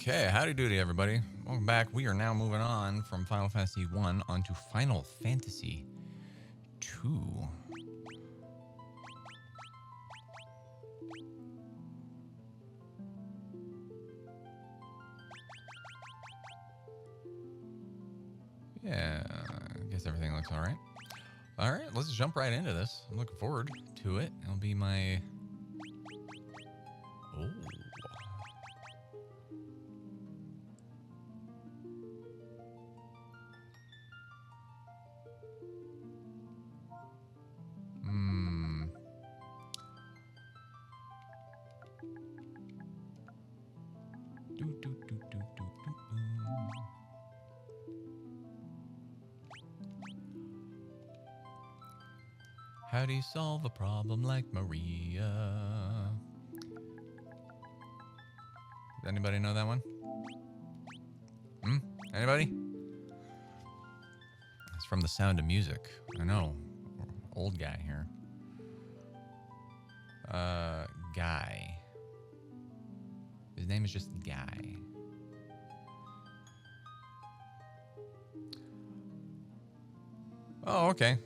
Okay, howdy doody, everybody. Welcome back. We are now moving on from Final Fantasy 1 onto Final Fantasy 2. Yeah, I guess everything looks all right. All right, let's jump right into this. I'm looking forward to it. It'll be my... Oh. Hmm. Do, do, do, do, do, do, do. How do you solve a problem like Maria? Does anybody know that one? Anybody? It's from The Sound of Music. I know. Old guy here. Guy. His name is just Guy. Oh, okay.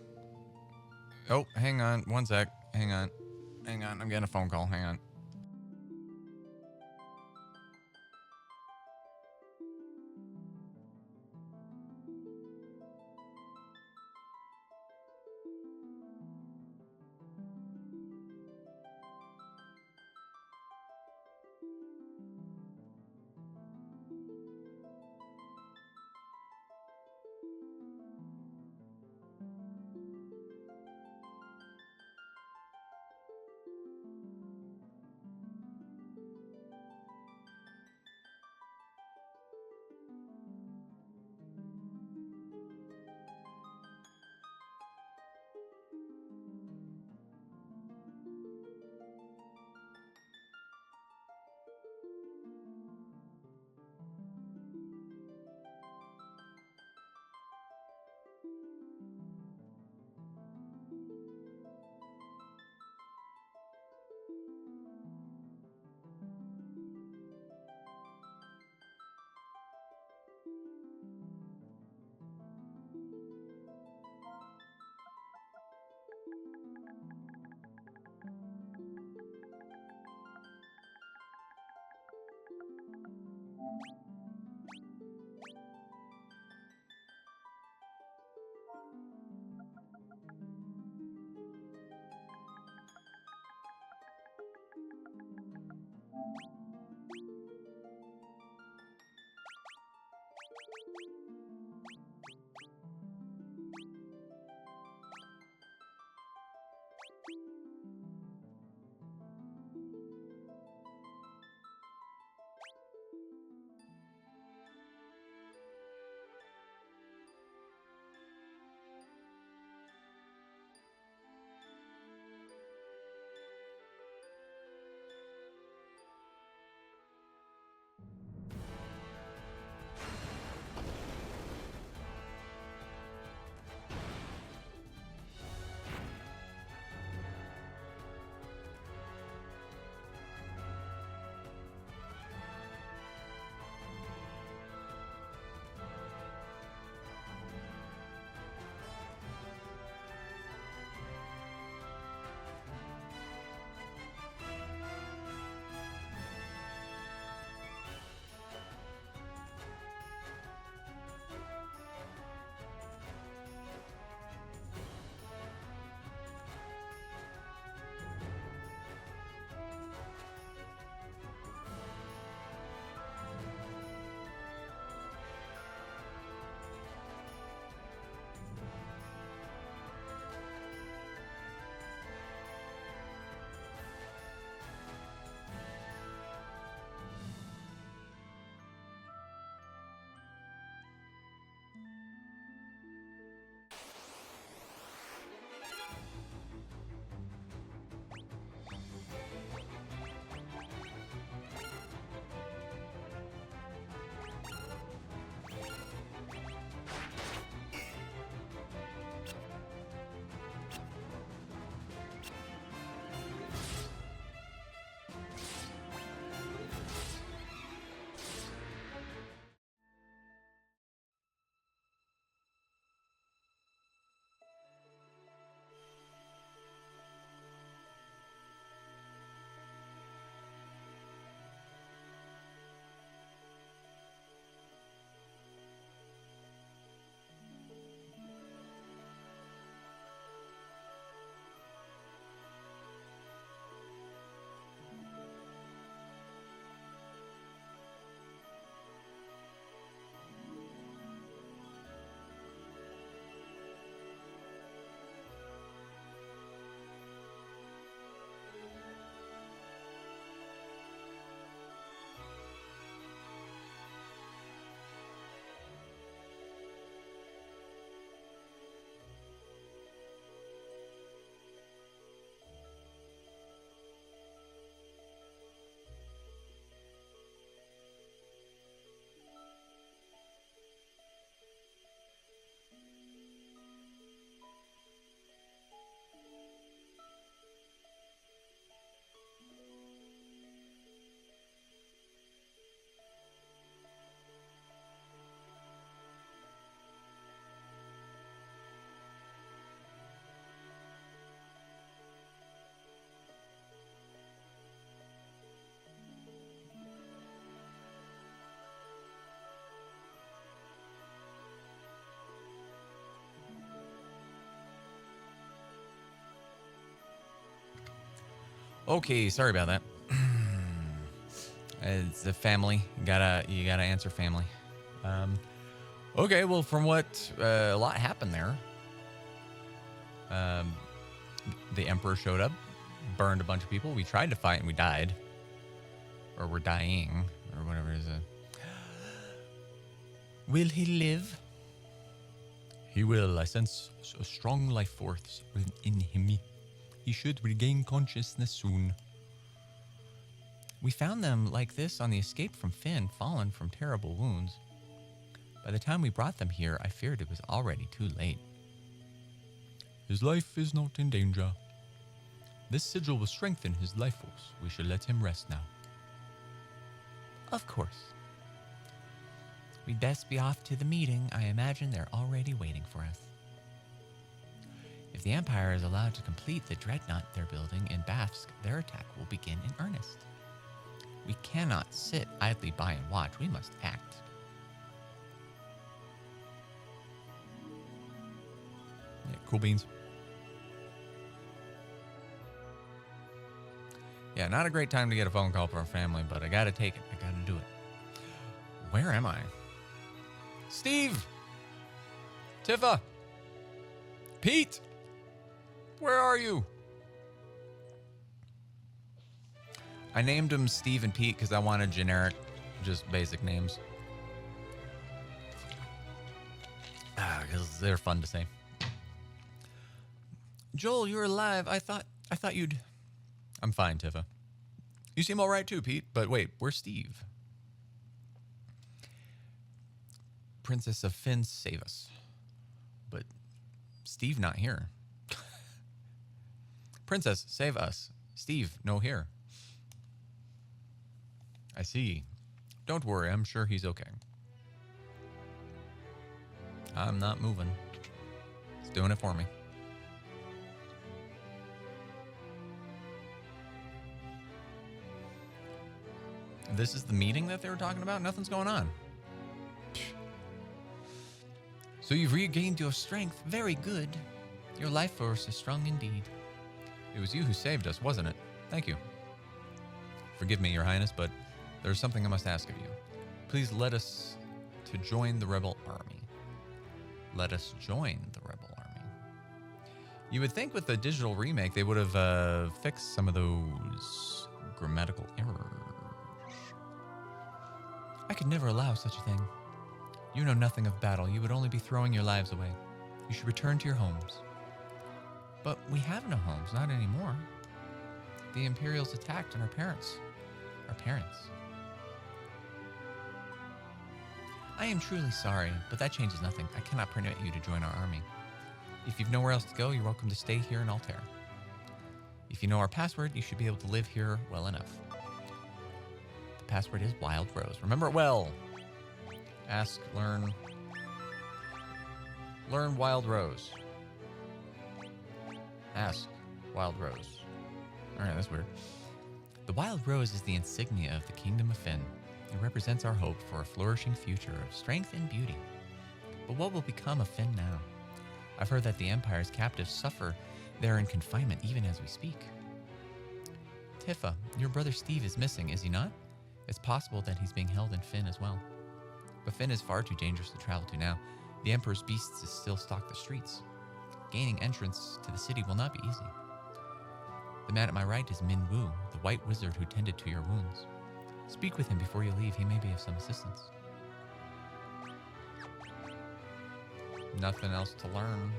Oh, hang on. One sec. Hang on. Hang on. I'm getting a phone call. Hang on. Okay, sorry about that. It's a family. You gotta answer family. Okay, well, from what a lot happened there. The Emperor showed up, burned a bunch of people. We tried to fight and we died, or we're dying, or whatever it is. Will he live? He will. I sense a strong life force within him. He should regain consciousness soon. We found them like this on the escape from Finn, fallen from terrible wounds. By the time we brought them here, I feared it was already too late. His life is not in danger. This sigil will strengthen his life force. We should let him rest now. Of course. We'd best be off to the meeting. I imagine they're already waiting for us. If the Empire is allowed to complete the dreadnought they're building in Bafsk, their attack will begin in earnest. We cannot sit idly by and watch. We must act. Yeah, cool beans. Yeah, not a great time to get a phone call from our family, but I gotta take it. I gotta do it. Where am I? Steve! Tifa! Pete! Where are you? I named them Steve and Pete because I wanted generic, just basic names. Because they're fun to say. Joel, you're alive. I thought you'd... I'm fine, Tifa. You seem all right too, Pete. But wait, where's Steve? Princess of Finn, save us. But Steve not here. Princess, save us. Steve, no here. I see. Don't worry, I'm sure he's okay. I'm not moving. It's doing it for me. This is the meeting that they were talking about? Nothing's going on. So you've regained your strength. Very good. Your life force is strong indeed. It was you who saved us, wasn't it? Thank you. Forgive me, Your Highness, but there's something I must ask of you. Please let us to join the rebel army. Let us join the rebel army. You would think with the digital remake they would have fixed some of those grammatical errors. I could never allow such a thing. You know nothing of battle. You would only be throwing your lives away. You should return to your homes. But we have no homes, not anymore. The Imperials attacked and our parents. I am truly sorry, but that changes nothing. I cannot permit you to join our army. If you've nowhere else to go, you're welcome to stay here in Altair. If you know our password, you should be able to live here well enough. The password is Wild Rose. Remember it well. Ask, learn Wild Rose. Ask Wild Rose. Alright, that's weird. The Wild Rose is the insignia of the Kingdom of Finn. It represents our hope for a flourishing future of strength and beauty. But what will become of Finn now? I've heard that the Empire's captives suffer there in confinement even as we speak. Tifa, your brother Steve is missing, is he not? It's possible that he's being held in Finn as well. But Finn is far too dangerous to travel to now. The Emperor's beasts still stalk the streets. Gaining entrance to the city will not be easy. The man at my right is Min Wu, the white wizard who tended to your wounds. Speak with him before you leave. He may be of some assistance. Nothing else to learn.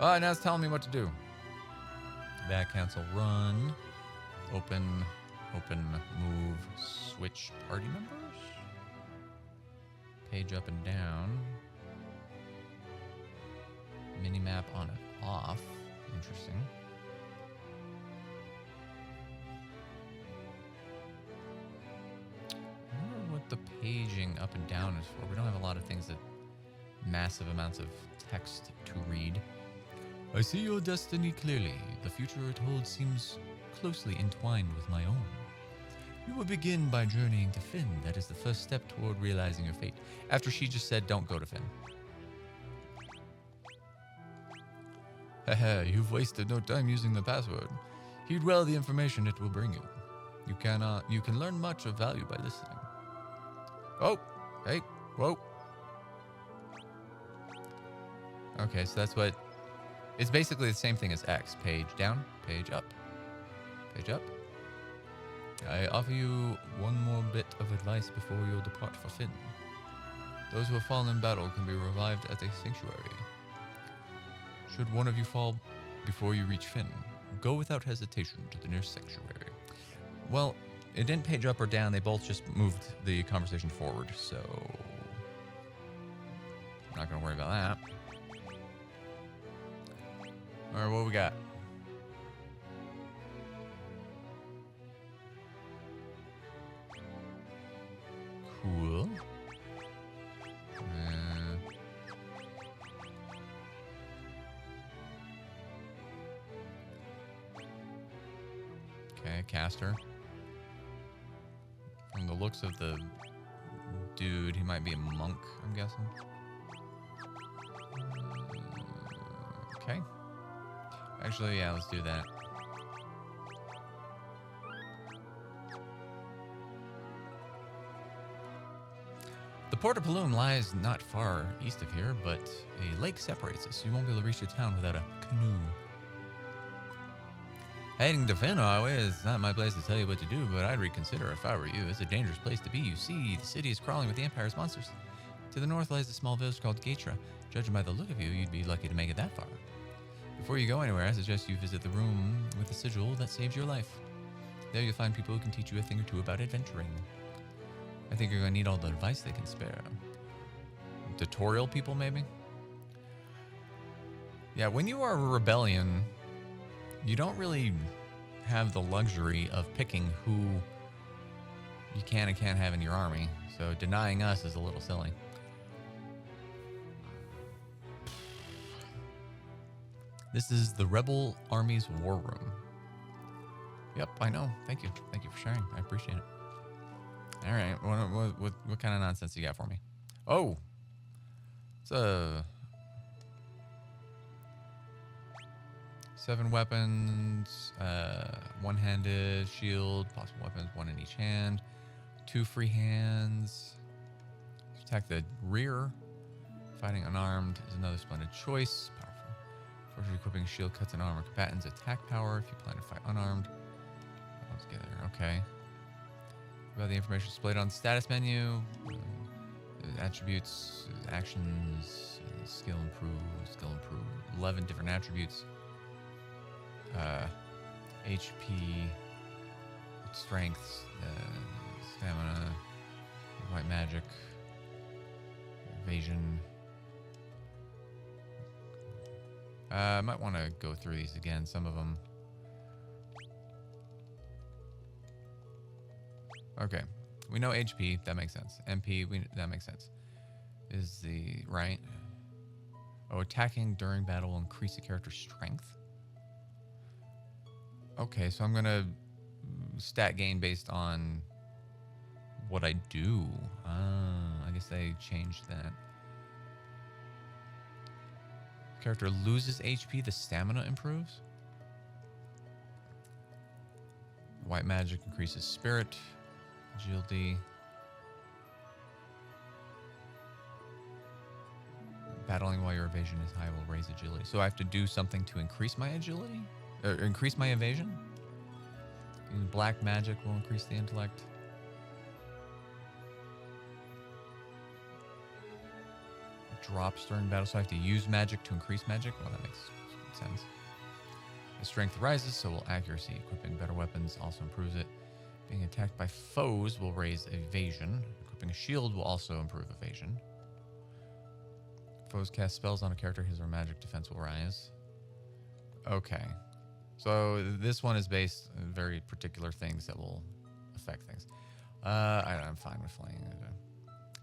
Oh, now it's telling me what to do. Back, cancel, run. Open, move, switch party members. Page up and down. Minimap on and off. Interesting. I wonder what the paging up and down is for. We don't have a lot of things that massive amounts of text to read. I see your destiny clearly. The future it holds seems closely entwined with my own. You will begin by journeying to Finn. That is the first step toward realizing your fate. After she just said, don't go to Finn. Haha, you've wasted no time using the password. Heed well the information it will bring you. You can learn much of value by listening. Oh, hey, whoa. Okay, so that's what, it's basically the same thing as X. Page down, page up, page up. I offer you one more bit of advice before you depart for Finn. Those who have fallen in battle can be revived at a sanctuary. Should one of you fall before you reach Finn, go without hesitation to the nearest sanctuary. Well, it didn't page up or down, they both just moved the conversation forward, so I'm not gonna worry about that. Alright, what we got? Cool. Okay, caster. From the looks of the dude, he might be a monk, I'm guessing. Okay. Actually, yeah, let's do that. The Port of Paloon lies not far east of here, but a lake separates us, so you won't be able to reach the town without a canoe. Heading to Finn Highway is not my place to tell you what to do, but I'd reconsider if I were you. It's a dangerous place to be. You see, the city is crawling with the Empire's monsters. To the north lies a small village called Gaitra. Judging by the look of you, you'd be lucky to make it that far. Before you go anywhere, I suggest you visit the room with the sigil that saved your life. There you'll find people who can teach you a thing or two about adventuring. I think you're going to need all the advice they can spare. Tutorial people, maybe? Yeah, when you are a rebellion, you don't really have the luxury of picking who you can and can't have in your army. So denying us is a little silly. This is the Rebel Army's War Room. Yep, I know. Thank you. Thank you for sharing. I appreciate it. All right. What kind of nonsense you got for me? Oh. It's a 7 weapons, one-handed shield, possible weapons, 1 in each hand, 2 free hands. Attack the rear. Fighting unarmed is another splendid choice. Powerful. Fortunately, equipping a shield cuts an armor combatant's attack power if you plan to fight unarmed. Let's get there. Okay. About the information displayed on the status menu. Attributes, actions, skill improve, 11 different attributes. HP, strength, stamina, white magic, evasion. I might want to go through these again, some of them. Okay, we know HP, that makes sense. MP, that makes sense. Is the right? Oh, attacking during battle will increase the character's strength. Okay, so I'm gonna stat gain based on what I do. I guess they changed that. Character loses HP, the stamina improves. White magic increases spirit. Agility. Battling while your evasion is high will raise agility. So I have to do something to increase my agility? Or increase my evasion? Using black magic will increase the intellect. Drops during battle, so I have to use magic to increase magic? Well, that makes sense. The strength rises, so will accuracy. Equipping better weapons also improves it. Being attacked by foes will raise evasion. Equipping a shield will also improve evasion. Foes cast spells on a character, his or magic defense will rise. Okay. So this one is based on very particular things that will affect things. I'm fine with flying.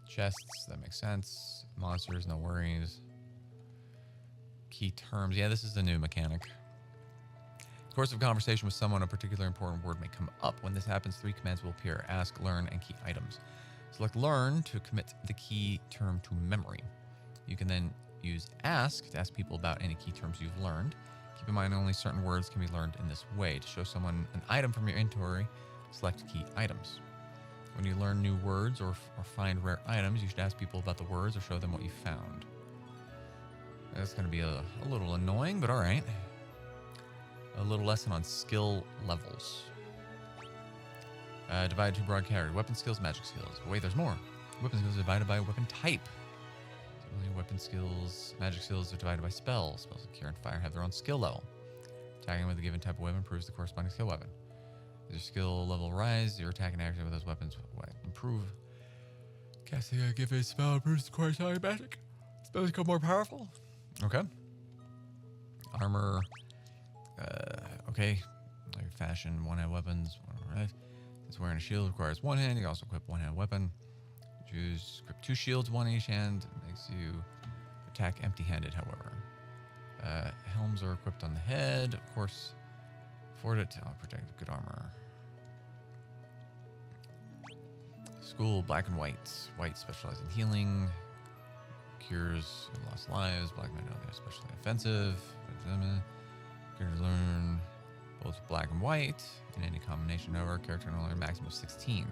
Chests, that makes sense. Monsters, no worries. Key terms. Yeah, this is the new mechanic. In the course of conversation with someone, a particular important word may come up. When this happens, 3 commands will appear. Ask, learn, and key items. Select learn to commit the key term to memory. You can then use ask to ask people about any key terms you've learned. Keep in mind only certain words can be learned in this way. To show someone an item from your inventory, select key items. When you learn new words or find rare items, you should ask people about the words or show them what you found. That's going to be a little annoying, but all right. A little lesson on skill levels. Divided to broad category. Weapon skills, magic skills. But wait, there's more. Weapon skills are divided by weapon type. Similarly, weapon skills, magic skills are divided by spells. Spells like Cure and Fire have their own skill level. Attacking with a given type of weapon improves the corresponding skill weapon. As your skill level rise, your attack and action with those weapons improve. Casting a given spell improves the corresponding magic. Spells become more powerful. Okay. Armor. Okay. Like fashion, one-hand weapons. Right. Since wearing a shield requires one hand, you can also equip one-hand weapon. Choose equip 2 shields, one in each hand. It makes you attack empty-handed, however. Helms are equipped on the head. Of course, afforded to protect good armor. School, black and white. White specializes in healing. Cures lost lives. Black men are especially offensive. Characters learn both black and white in any combination. However, character can only learn a maximum of 16.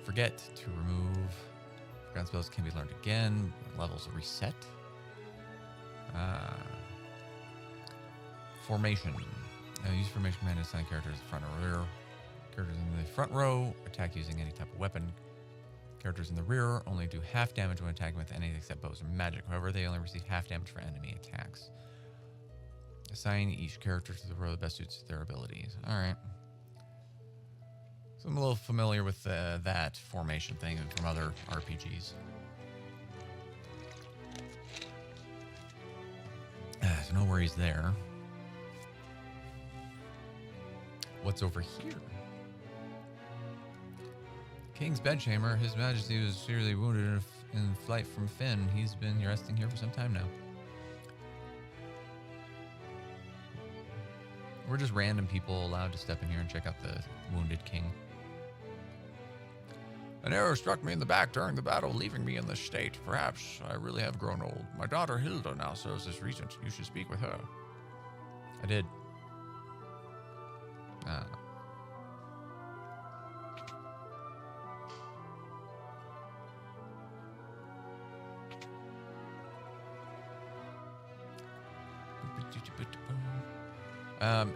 Forget to remove. Forgotten spells can be learned again. Levels reset. Formation. Use formation command to assign characters in the front or rear. Characters in the front row attack using any type of weapon. Characters in the rear only do half damage when attacking with anything except bows or magic. However, they only receive half damage for enemy attacks. Assign each character to the row that best suits their abilities. All right. So I'm a little familiar with that formation thing from other RPGs. So no worries there. What's over here? King's bedchamber. His Majesty was seriously wounded in flight from Finn. He's been resting here for some time now. We're just random people allowed to step in here and check out the wounded king. An arrow struck me in the back during the battle, leaving me in this state. Perhaps I really have grown old. My daughter Hilda now serves as regent. You should speak with her. I did.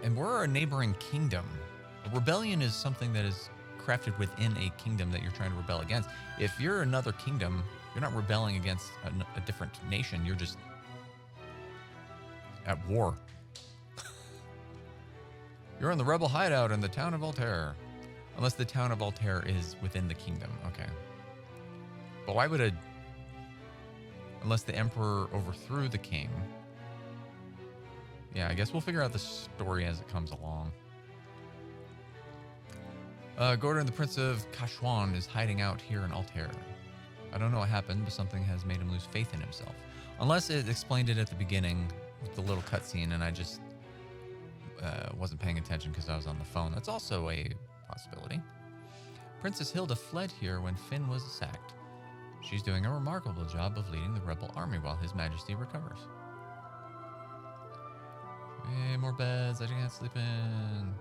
And we're a neighboring kingdom. A rebellion is something that is crafted within a kingdom that you're trying to rebel against. If you're another kingdom, you're not rebelling against a different nation. You're just at war. You're in the rebel hideout in the town of Altair. Unless the town of Altair is within the kingdom. Okay. But why would unless the emperor overthrew the king. Yeah, I guess we'll figure out the story as it comes along. Gordon, the Prince of Kashuan, is hiding out here in Altair. I don't know what happened, but something has made him lose faith in himself. Unless it explained it at the beginning with the little cutscene and I just wasn't paying attention because I was on the phone. That's also a possibility. Princess Hilda fled here when Finn was sacked. She's doing a remarkable job of leading the rebel army while His Majesty recovers. Hey, more beds I can't sleep in.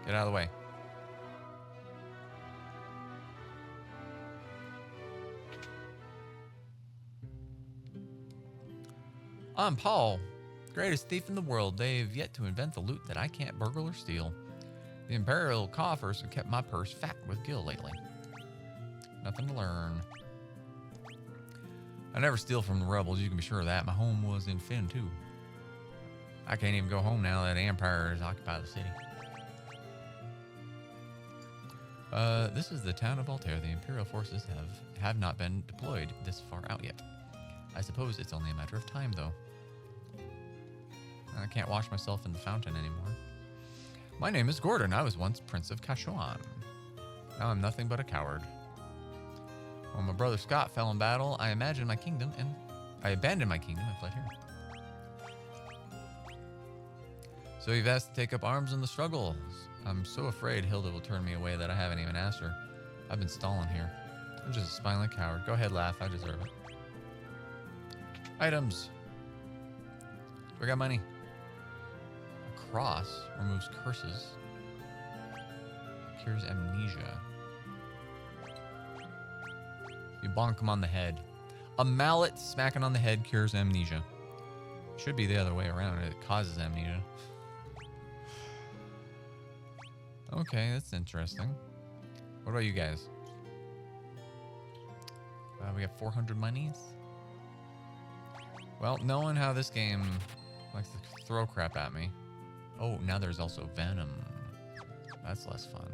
Get out of the way. I'm Paul, greatest thief in the world. They've yet to invent the loot that I can't burgle or steal. The Imperial coffers have kept my purse fat with gil lately. Nothing to learn. I never steal from the rebels, you can be sure of that. My home was in Finn, too. I can't even go home now that the Empire has occupied the city. This is the town of Altair. The Imperial forces have not been deployed this far out yet. I suppose it's only a matter of time, though. I can't wash myself in the fountain anymore. My name is Gordon. I was once Prince of Kashuan. Now I'm nothing but a coward. When my brother Scott fell in battle, I abandoned my kingdom and fled here. So you've asked to take up arms in the struggle. I'm so afraid Hilda will turn me away that I haven't even asked her. I've been stalling here. I'm just a smiling coward. Go ahead, laugh. I deserve it. Items. We got money. A cross removes curses. Cures amnesia. You bonk him on the head. A mallet smacking on the head cures amnesia. Should be the other way around. It causes amnesia. Okay, that's interesting. What about you guys? We got 400 monies. Well, knowing how this game likes to throw crap at me. Oh, now there's also venom. That's less fun.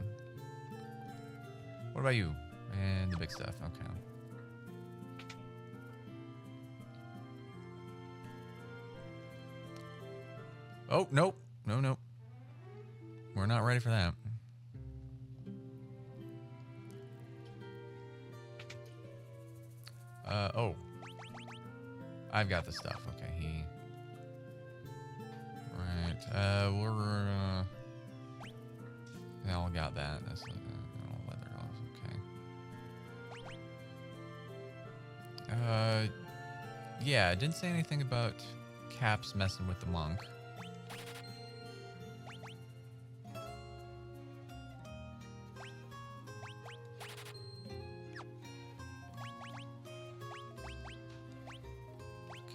What about you? And the big stuff. Okay. Oh, nope. No. We're not ready for that. Oh. I've got the stuff. Okay, Right. We're, they all got that. That's all leather gloves. Okay. Yeah, it didn't say anything about Caps messing with the monk.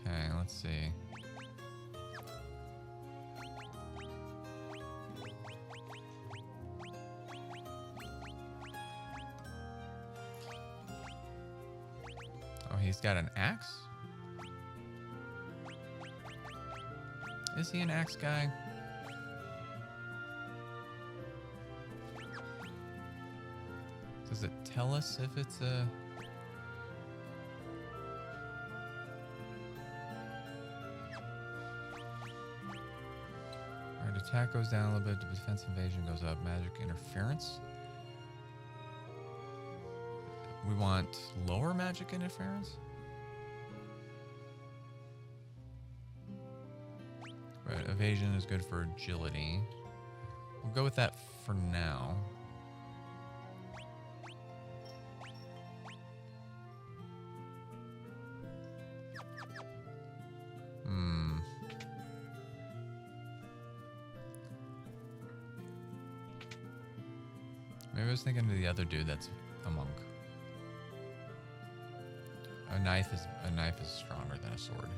Okay, let's see. Oh, he's got an axe? Is he an axe guy? Does it tell us if it's a... Alright, attack goes down a little bit, defense invasion goes up, magic interference. We want lower magic interference? Right, evasion is good for agility. We'll go with that for now. Maybe I was thinking of the other dude that's a monk. A knife is stronger than a sword.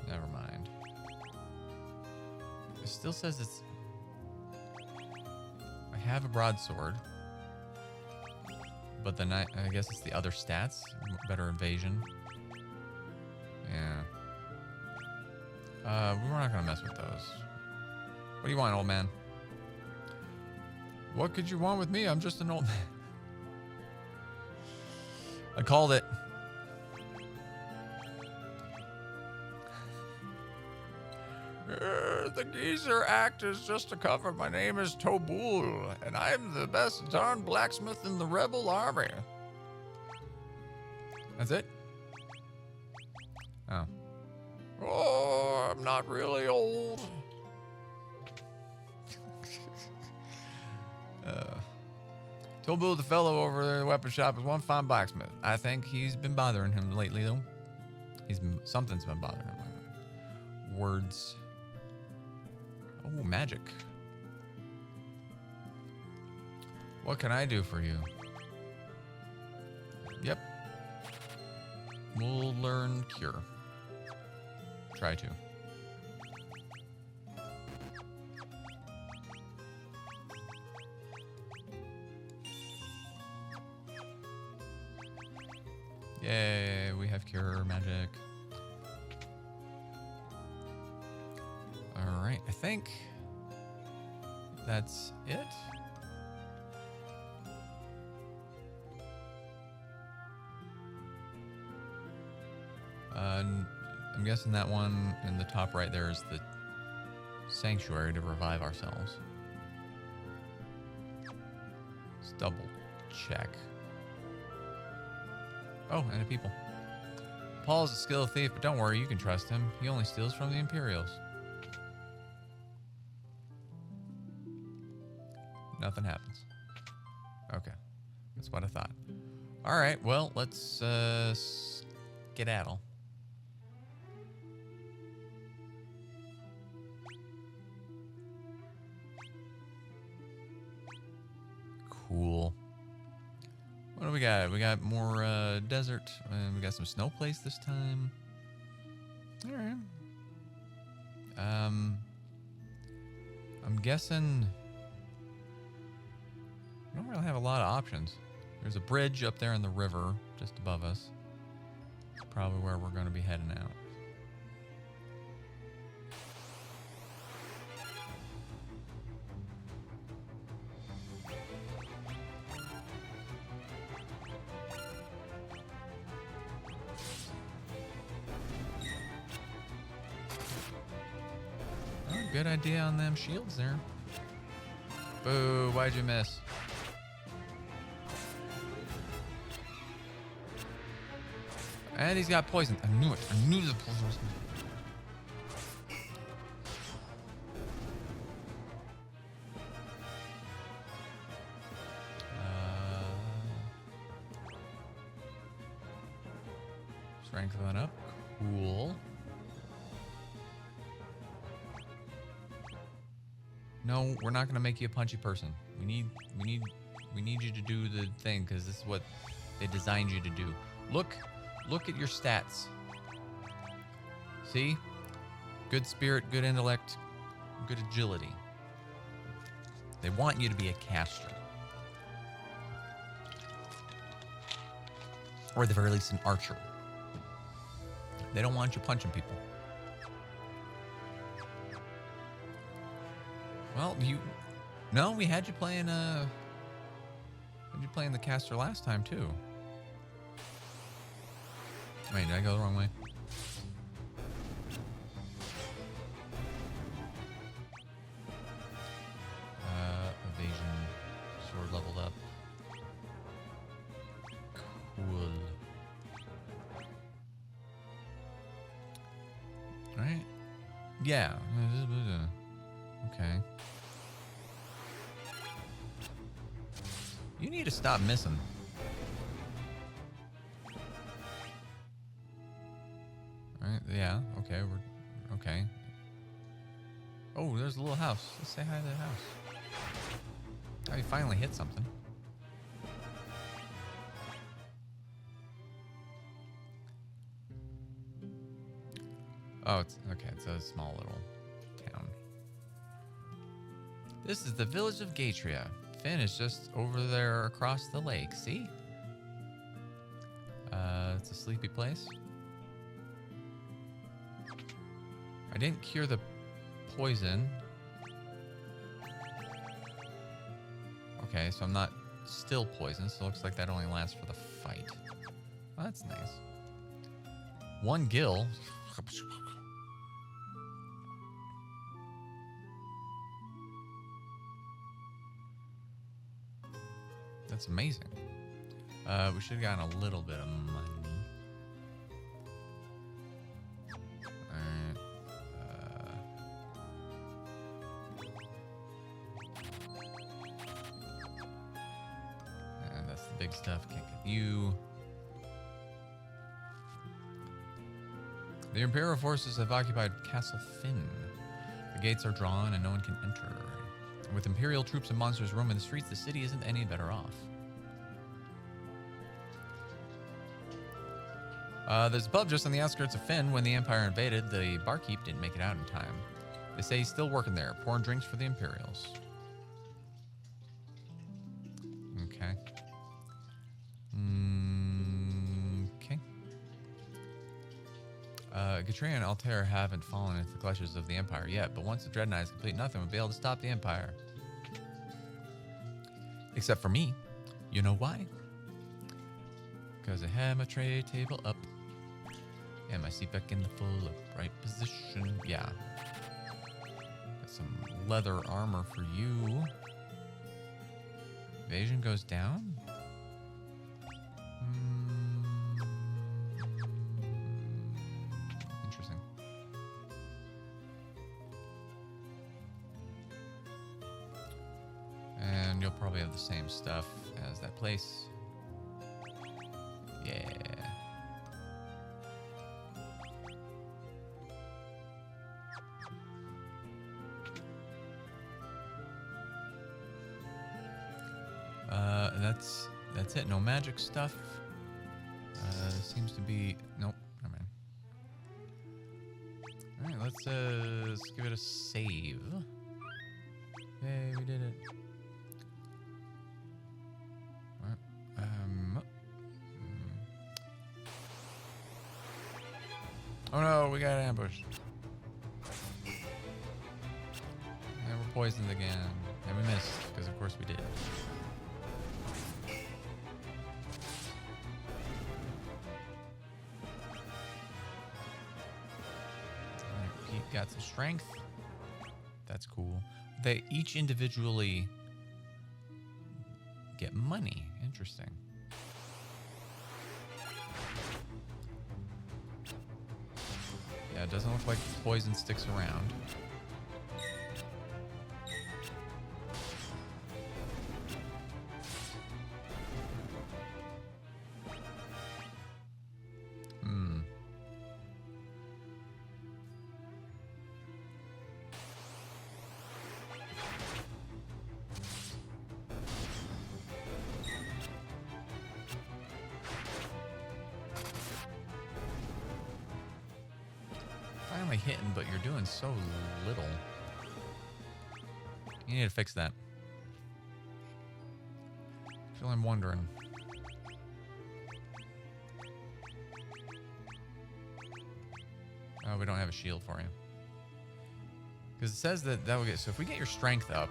Never mind. It still says it's... I have a broadsword. But the knife, I guess it's the other stats. Better evasion. Yeah. We're not gonna mess with those. What do you want, old man? What could you want with me? I'm just an old man. I called it. The geezer act is just a cover. My name is Tobul, and I'm the best darn blacksmith in the rebel army. That's it? Oh. Oh, I'm not really old. Tobul, the fellow over there in the weapon shop, is one fine blacksmith. I think he's been bothering him lately, though. Something's been bothering him. Words. Oh, magic. What can I do for you? Yep. We'll learn cure. Try to. Yay, we have cure magic. All right, I think that's it. I'm guessing that one in the top right there is the sanctuary to revive ourselves. Let's double check. Oh, and a people. Paul's a skilled thief, but don't worry, you can trust him. He only steals from the Imperials. Nothing happens. Okay. That's what I thought. Alright, well, let's skedaddle. Cool. What do we got? We got more desert, and we got some snow place this time. All right. I'm guessing we don't really have a lot of options. There's a bridge up there in the river just above us. Probably where we're going to be heading out. Good idea on them shields there. Boo, why'd you miss? And he's got poison. I knew it. I knew the poison was coming. Strength that up. Cool. No, we're not gonna make you a punchy person. We need you to do the thing because this is what they designed you to do. Look at your stats. See? Good spirit, good intellect, good agility. They want you to be a caster. Or at the very least an archer. They don't want you punching people. Well, no, we had you playing the caster last time too. Wait, did I go the wrong way? Evasion, sword leveled up. Cool. Right? Yeah. Okay. You need to stop missing. Right? Yeah. Okay. We're okay. Oh, there's a little house. Let's say hi to the house. Oh, you finally hit something. Oh, it's okay. It's a small little town. This is the village of Gatria. Finn is just over there across the lake. See? It's a sleepy place. I didn't cure the poison. Okay, so I'm not still poisoned, so it looks like that only lasts for the fight. Well, that's nice. 1 gil. That's amazing. We should have gotten a little bit of money. Alright. And that's the big stuff. Can't get you. The Imperial forces have occupied Castle Finn. The gates are drawn and no one can enter. With Imperial troops and monsters roaming the streets, the city isn't any better off. There's a pub just on the outskirts of Finn. When the Empire invaded, the barkeep didn't make it out in time. They say he's still working there, pouring drinks for the Imperials. Okay. Okay. Gatria and Altair haven't fallen into the clutches of the Empire yet, but once the Dreadnought is complete, nothing will be able to stop the Empire. Except for me. You know why? Because I have my tray table up. And my seat back in the full upright position. Yeah. Got some leather armor for you. Evasion goes down? you'll probably have the same stuff as that place. Yeah. That's it. No magic stuff. Seems to be nope. Never mind. All right, let's give it a save. Yay, we did it. Oh no, we got ambushed. And we're poisoned again. And we missed, because of course we did. Alright, Pete got some strength. That's cool. They each individually get money. Interesting. Yeah, it doesn't look like poison sticks around. Finally hitting, but you're doing so little. You need to fix that. So I'm wondering. Oh, we don't have a shield for you. Because it says that will get... So if we get your strength up,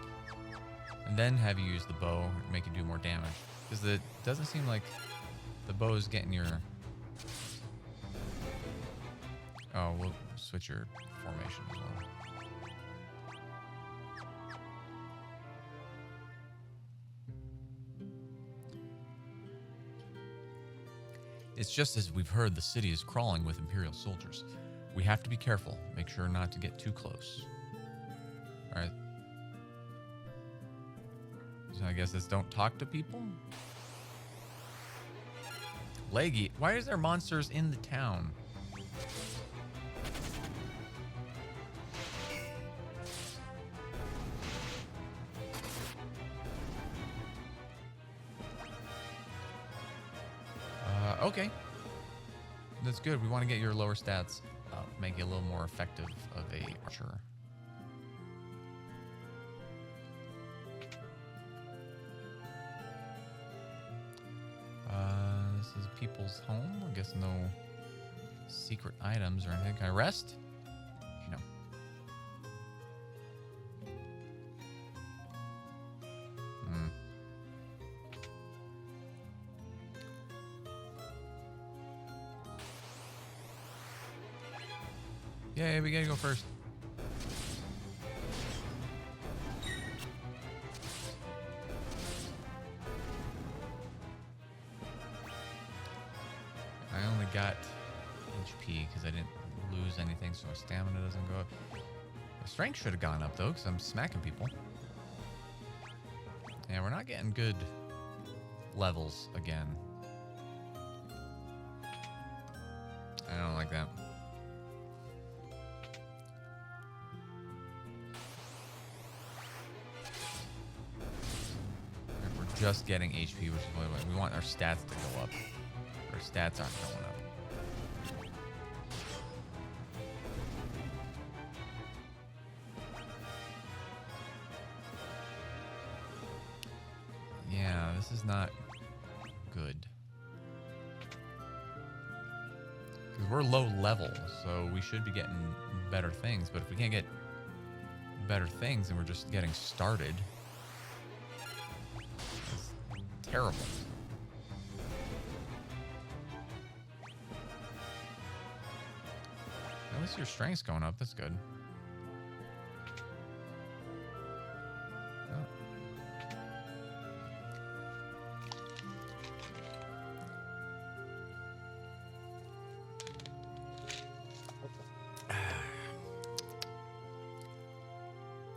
and then have you use the bow, and make you do more damage. Because it doesn't seem like the bow is getting your... Oh, we'll switch your formation as well. It's just as we've heard, the city is crawling with Imperial soldiers. We have to be careful. Make sure not to get too close. All right. So I guess it's don't talk to people? Leggy, why is there monsters in the town? Okay. That's good. We want to get your lower stats up, make you a little more effective of a archer. This is people's home. I guess no secret items or anything. Can I rest? No. Yeah, we gotta go first. I only got HP because I didn't lose anything, so my stamina doesn't go up. My strength should have gone up though, because I'm smacking people. Yeah, we're not getting good levels again. I don't like that. Just getting HP, which is what we want our stats to go up. Our stats aren't going up. Yeah, this is not good. Because we're low level, so we should be getting better things. But if we can't get better things and we're just getting started... Terrible. At least your strength's going up. That's good. Oh.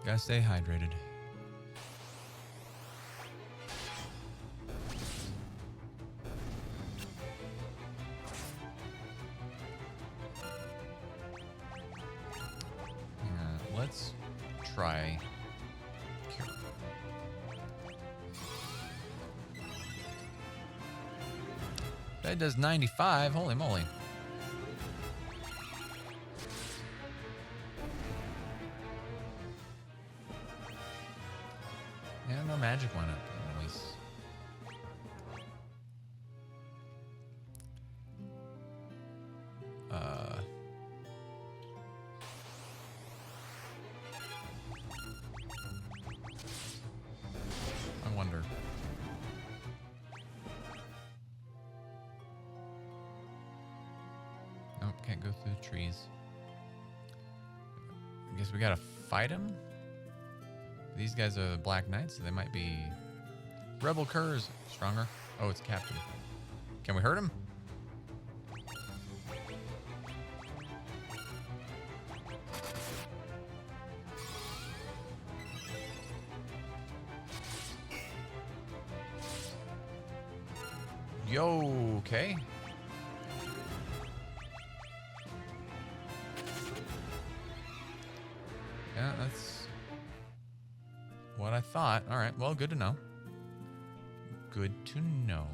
Gotta stay hydrated. let's try cure. That does 95. Holy moly. Yeah, no magic went up, at least. I wonder. Nope, can't go through the trees. I guess we gotta fight him? These guys are the Black Knights, so they might be Rebel Curs. Stronger. Oh, it's Captain. Can we hurt him? Yo, okay. Yeah, that's what I thought. All right, well, good to know. Good to know.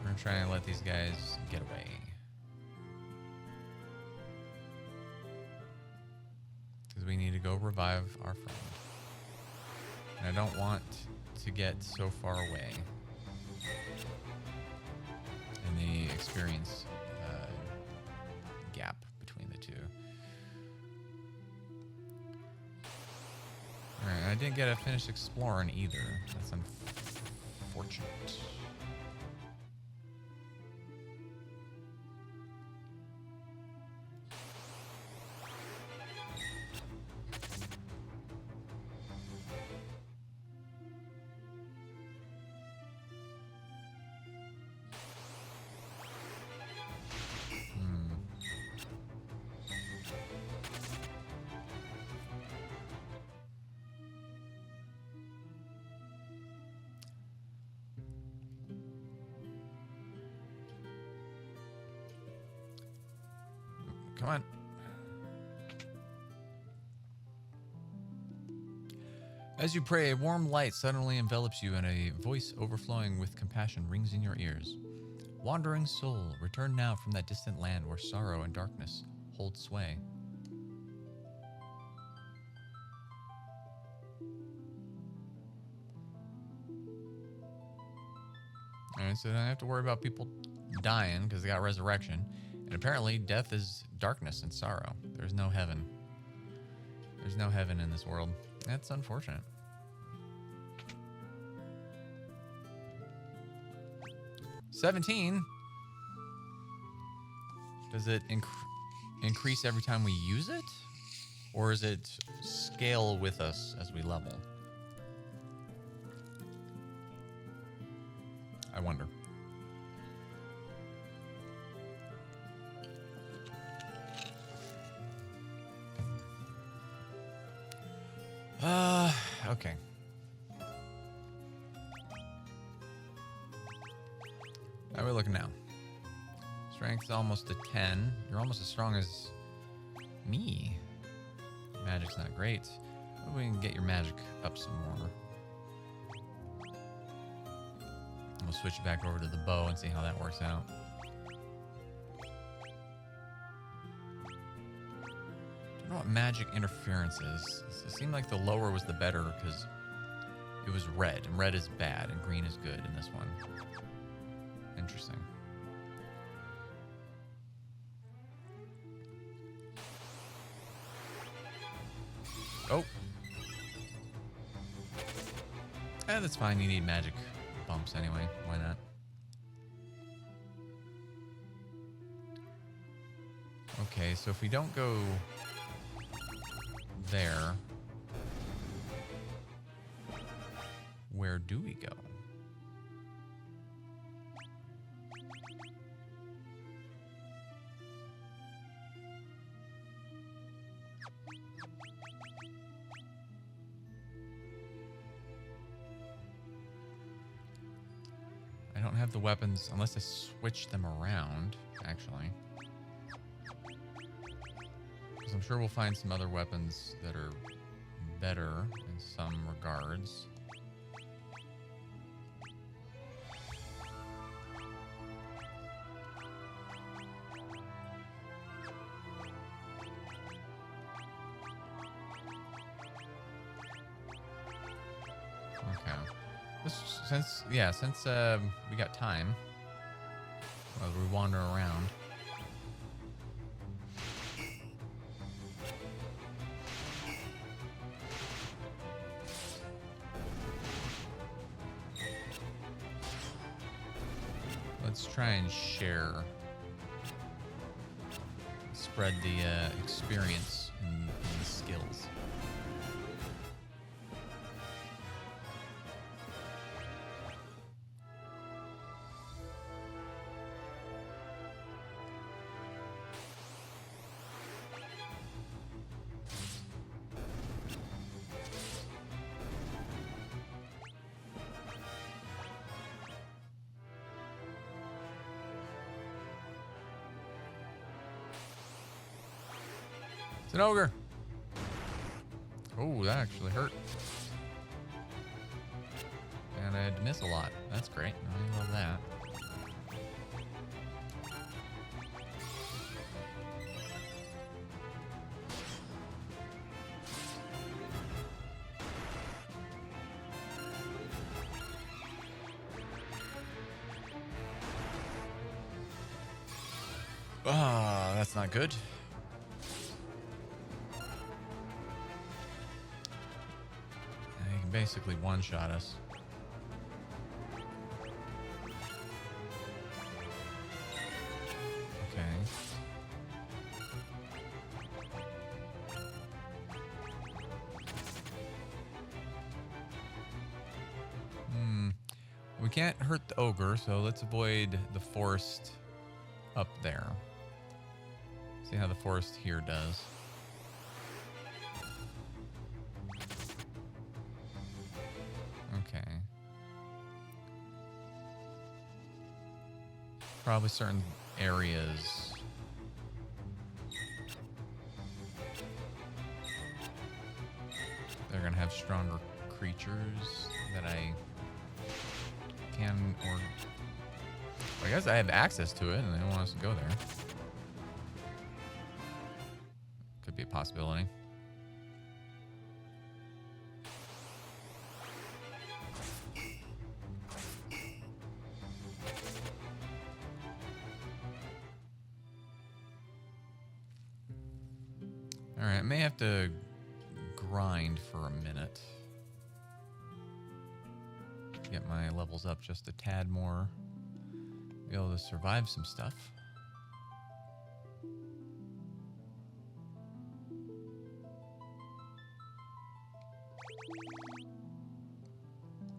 We're trying to let these guys get away. Because we need to go revive our friend. And I don't want to get so far away in the experience gap between the two. Alright, I didn't get to finish exploring either. That's unfortunate. Come on. As you pray, a warm light suddenly envelops you, and a voice overflowing with compassion rings in your ears. Wandering soul, return now from that distant land where sorrow and darkness hold sway. Alright, so I don't have to worry about people dying because they got resurrection. And apparently death is darkness and sorrow. There's no heaven. There's no heaven in this world. That's unfortunate. $17. Does it increase every time we use it? Or is it scale with us as we level? I wonder. Okay. How are we looking now? Strength's almost a 10. You're almost as strong as me. Magic's not great. Maybe we can get your magic up some more. We'll switch it back over to the bow and see how that works out. I don't know what magic interference is. It seemed like the lower was the better because it was red, and red is bad, and green is good in this one. Interesting. Oh. That's fine. You need magic bumps anyway. Why not? Okay, so if we don't go there, where do we go? I don't have the weapons unless I switch them around, actually. Because I'm sure we'll find some other weapons that are better in some regards. Okay. Since we got time, while we wander around. Let's try and share, spread the experience and the skills. It's an ogre. Oh, that actually hurt. And I had to miss a lot. That's great. I love that. Ah, that's not good. Basically one-shot us. Okay. We can't hurt the ogre, so let's avoid the forest up there. See how the forest here does. Okay. Probably certain areas. They're gonna have stronger creatures that I can, or I guess I have access to it and they don't want us to go there. Could be a possibility. Alright, I may have to grind for a minute. Get my levels up just a tad more. Be able to survive some stuff.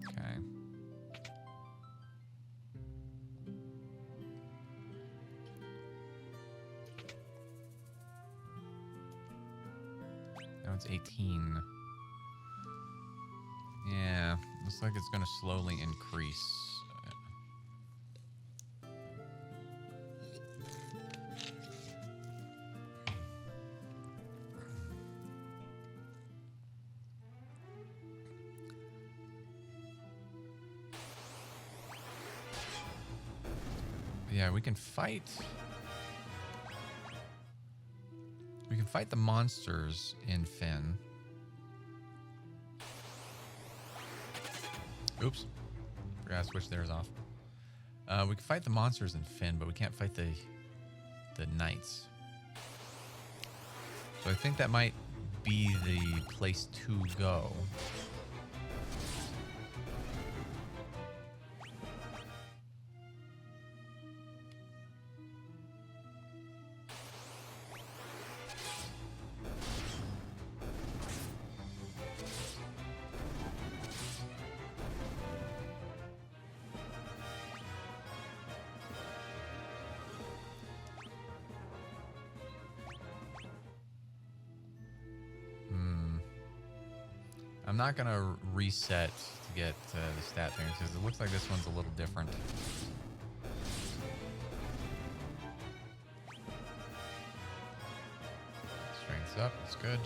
Okay. Now it's 18. Yeah, looks like it's going to slowly increase. Yeah, we can fight. We can fight the monsters in Finn. Oops. Forgot to switch theirs off. We can fight the monsters in Finn, but we can't fight the knights. So I think that might be the place to go. I'm not gonna reset to get the stat things because it looks like this one's a little different. Strength's up, it's good.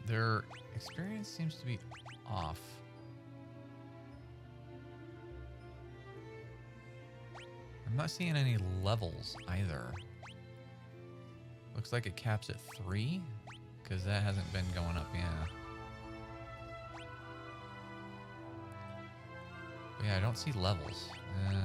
Their experience seems to be off. I'm not seeing any levels either. Looks like it caps at 3, because that hasn't been going up, yeah. Yeah, I don't see levels. Yeah,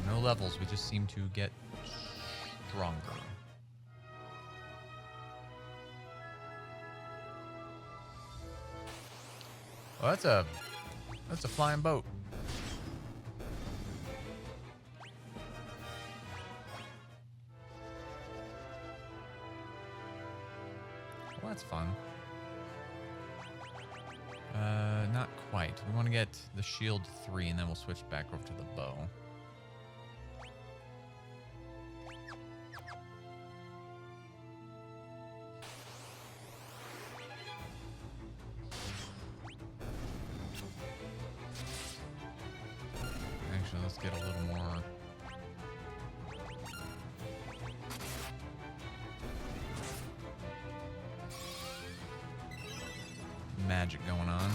no levels, we just seem to get stronger. Well, that's a flying boat. Well, that's fun. Not quite. We want to get the shield 3, and then we'll switch back over to the bow. Actually, let's get a little more. Magic going on.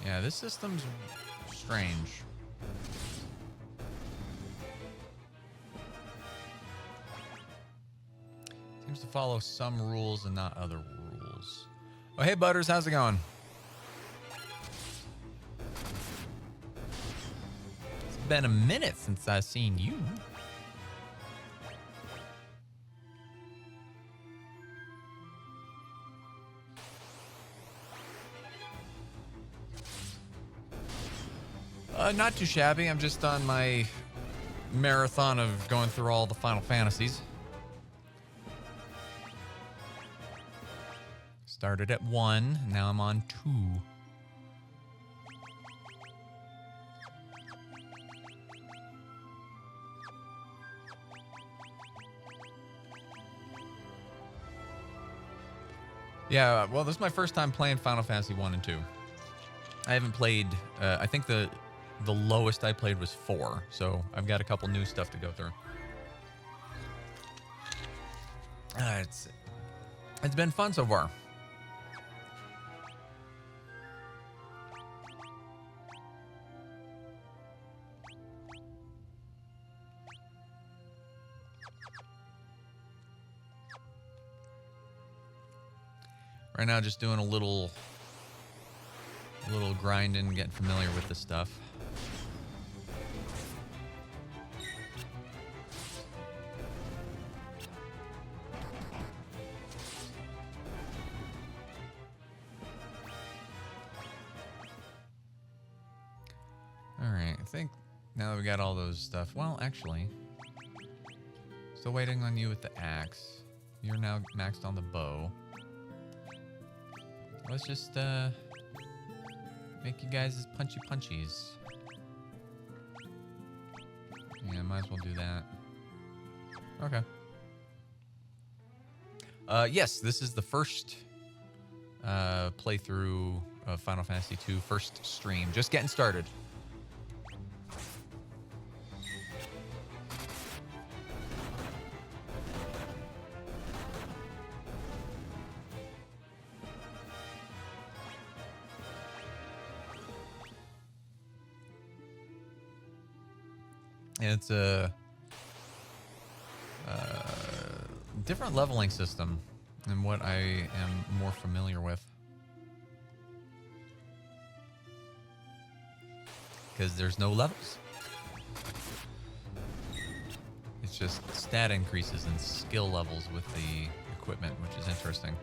Yeah, this system's strange. Seems to follow some rules and not other rules. Oh, hey, Butters, how's it going? It's been a minute since I've seen you. Not too shabby. I'm just on my marathon of going through all the Final Fantasies. Started at 1, now I'm on 2. Yeah, well, this is my first time playing Final Fantasy 1 and 2. I haven't played, I think the lowest I played was 4, so I've got a couple new stuff to go through. It's been fun so far. Right now, just doing a little grinding, getting familiar with the stuff. Alright, I think now that we got all those stuff, well, actually, still waiting on you with the axe. You're now maxed on the bow. Let's just, make you guys as punchy punchies. Yeah, might as well do that. Okay. Yes, this is the first playthrough of Final Fantasy II, first stream. Just getting started. It's a different leveling system than what I am more familiar with. Because there's no levels. It's just stat increases and skill levels with the equipment, which is interesting.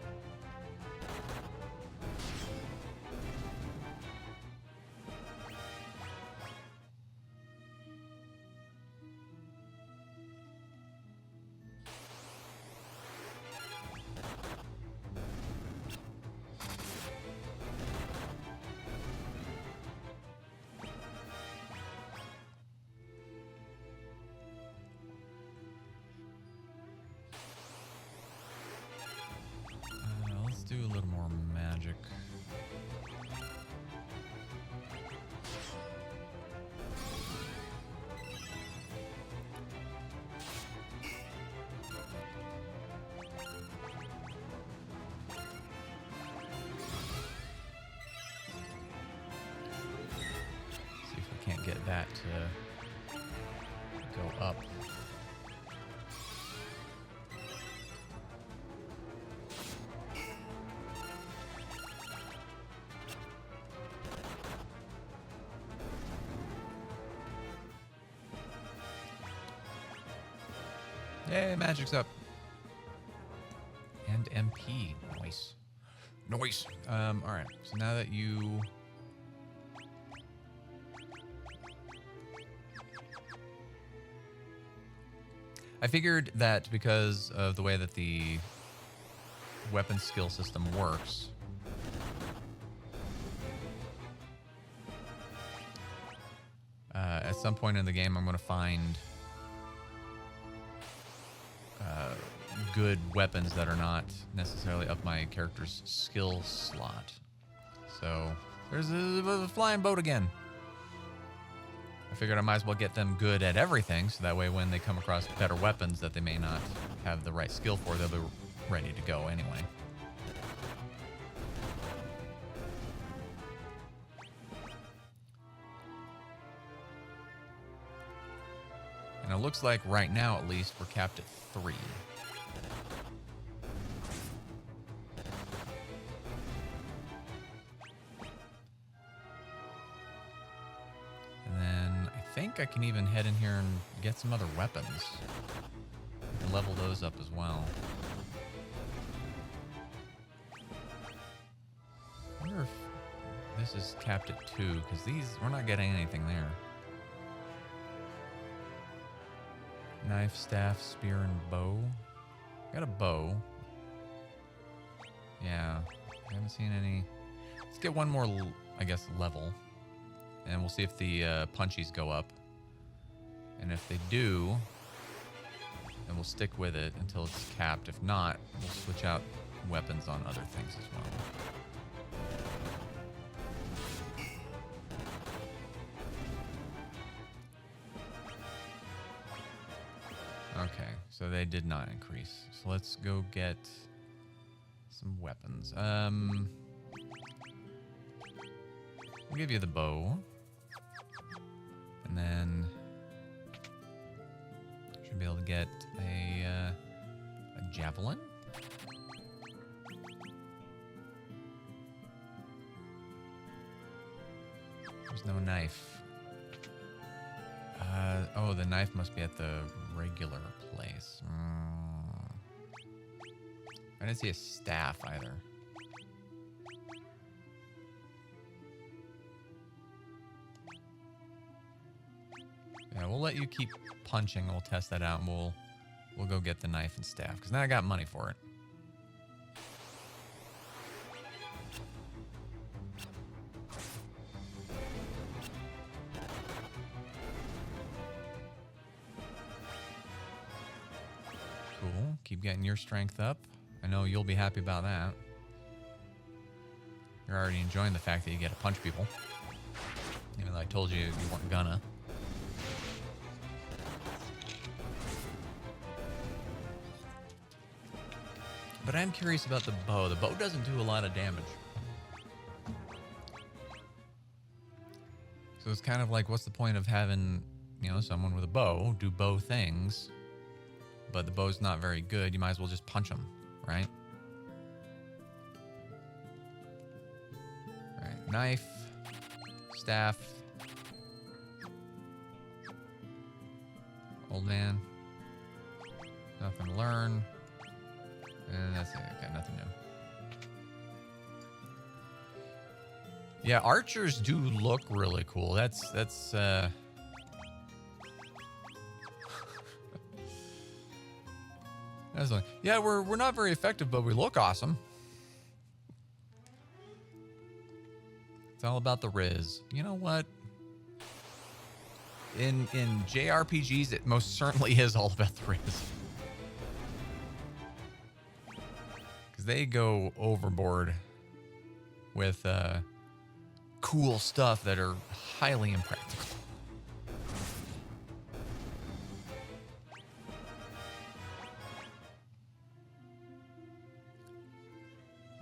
Let's do a little more magic. See if we can't get that to go up. Yay, magic's up. And MP. Nice. Nice. Alright. So now that you... I figured that because of the way that the weapon skill system works, at some point in the game I'm going to find good weapons that are not necessarily up my character's skill slot. So there's a flying boat again. I figured I might as well get them good at everything, so that way when they come across better weapons that they may not have the right skill for, they'll be ready to go anyway. And it looks like right now, at least, we're capped at 3. And then I think I can even head in here and get some other weapons. And level those up as well. I wonder if this is capped at 2, because these, we're not getting anything there. Knife, staff, spear, and bow. Got a bow. Yeah, I haven't seen any. Let's get one more, I guess, level. And we'll see if the punchies go up. And if they do, then we'll stick with it until it's capped. If not, we'll switch out weapons on other things as well. Okay, so they did not increase. So let's go get some weapons. I'll give you the bow. And then should be able to get a javelin. There's no knife. Oh, the knife must be at the regular place. I didn't see a staff either. Yeah, we'll let you keep punching. We'll test that out, and we'll go get the knife and staff, because now I got money for it. Cool. Keep getting your strength up. I know you'll be happy about that. You're already enjoying the fact that you get to punch people. Even though I told you you weren't gonna. But I'm curious about the bow. The bow doesn't do a lot of damage. So it's kind of like, what's the point of having you know, someone with a bow do bow things, but the bow's not very good, you might as well just punch them, right? All right, knife, staff, old man, nothing to learn, and that's it. Okay, nothing new. Yeah, archers do look really cool. That's like, yeah, we're not very effective, but we look awesome. It's all about the Riz. You know what? In JRPGs, it most certainly is all about the Riz. Because they go overboard with cool stuff that are highly impractical.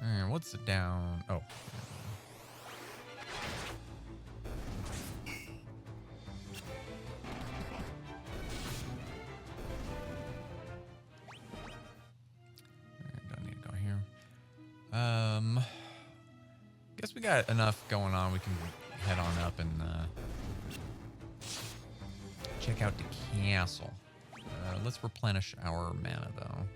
Alright, what's it down? Oh. Don't need to go here. Guess we got enough going on. We can head on up and check out the castle. Let's replenish our mana though.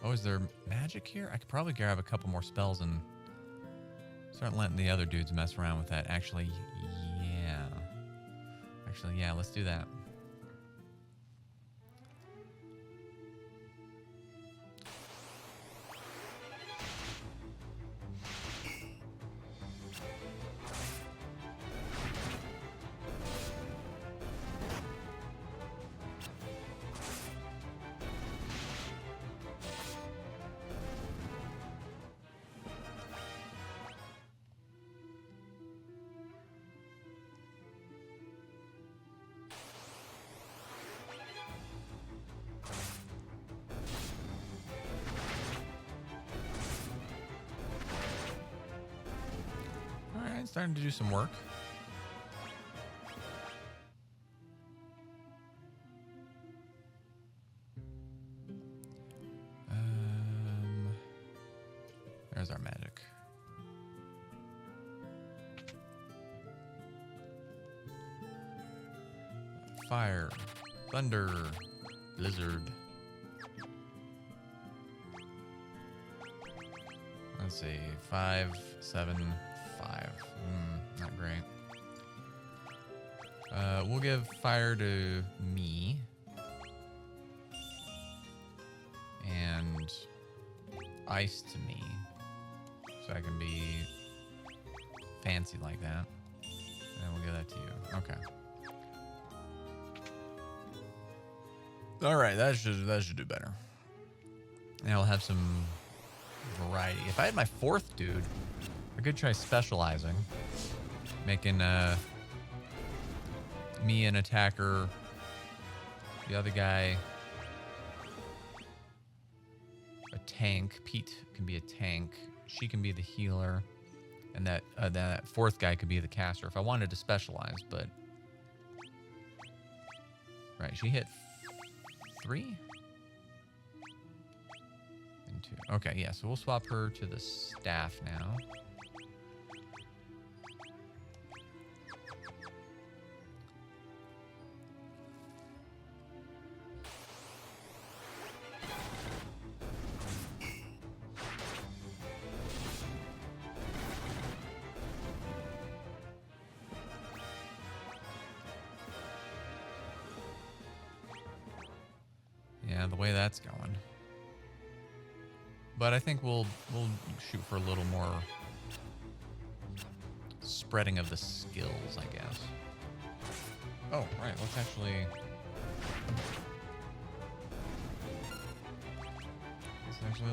Oh, is there magic here? I could probably grab a couple more spells and start letting the other dudes mess around with that. Actually, yeah. Let's do that. Starting to do some work. There's our magic. Fire, thunder, blizzard. Let's see, 5, 7, 5. Not great. We'll give fire to me. And ice to me. So I can be fancy like that. And then we'll give that to you. Okay. Alright, that should do better. And I'll have some variety. If I had my fourth dude, I could try specializing. Making me an attacker, the other guy a tank. Pete can be a tank. She can be the healer. And that fourth guy could be the caster if I wanted to specialize, but... Right, she hit 3? And 2. Okay, yeah, so we'll swap her to the staff now. Yeah, the way that's going. But I think we'll shoot for a little more spreading of the skills, I guess. Oh, right, let's actually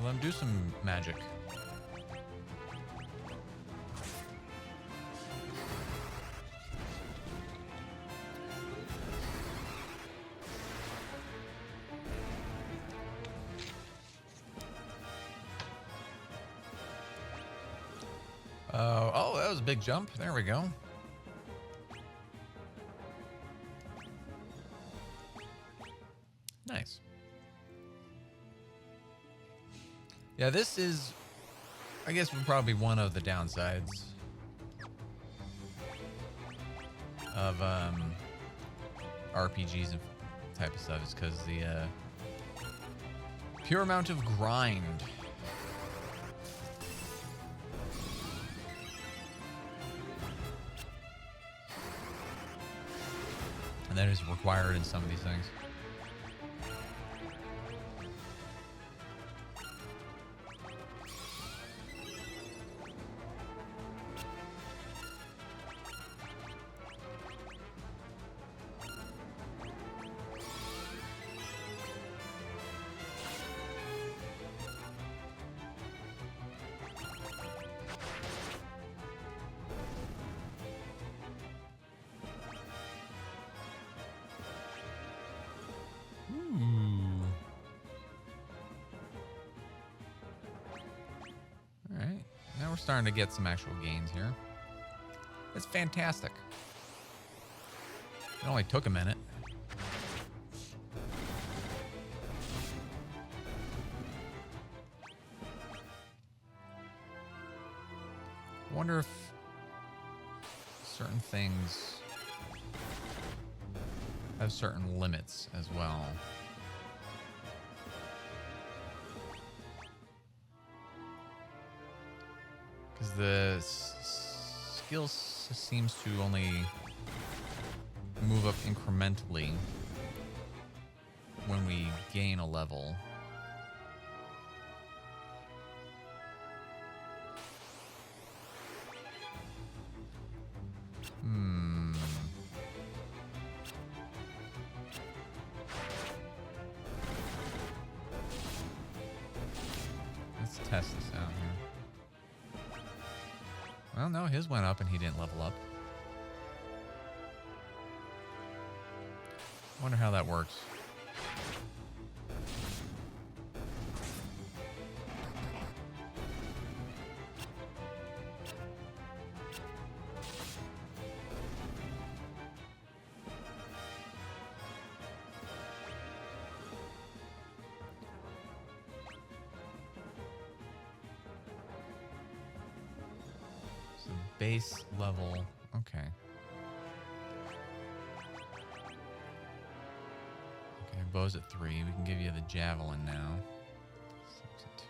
let him do some magic. was a big jump. There we go. Nice. Yeah, this is, I guess, would probably be one of the downsides of RPGs and type of stuff, is because the pure amount of grind. And that is required in some of these things. Starting to get some actual gains here. It's fantastic. It only took a minute. I wonder if certain things have certain limits as well. Because the skill seems to only move up incrementally when we gain a level. Let's test this out here. Well, no, his went up and he didn't level up. Wonder how that works. Base level, okay. Okay, bow's at 3. We can give you the javelin now. 6 at 2.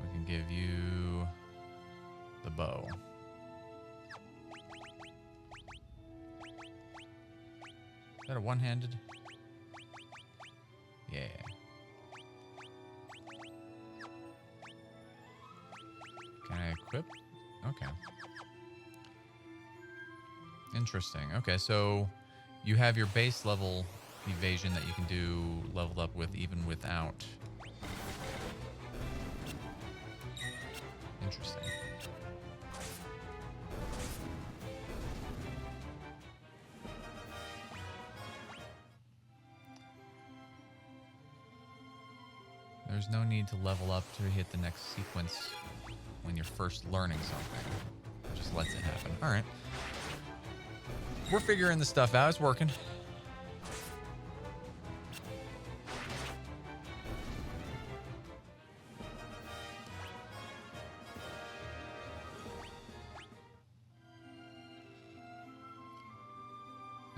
We can give you the bow. Is that a one-handed? Yeah. Can I equip? Okay. Interesting. Okay, so you have your base level evasion that you can do leveled up with even without. Interesting. There's no need to level up to hit the next sequence when you're first learning something. It just lets it happen. All right. We're figuring this stuff out. It's working.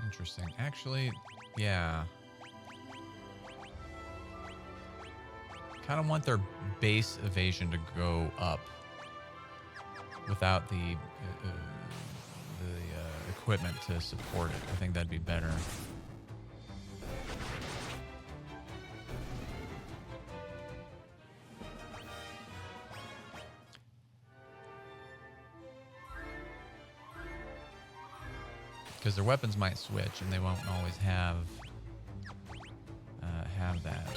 Interesting. Actually, yeah. Kind of want their base evasion to go up without the equipment to support it. I think that'd be better. Because their weapons might switch and they won't always have that.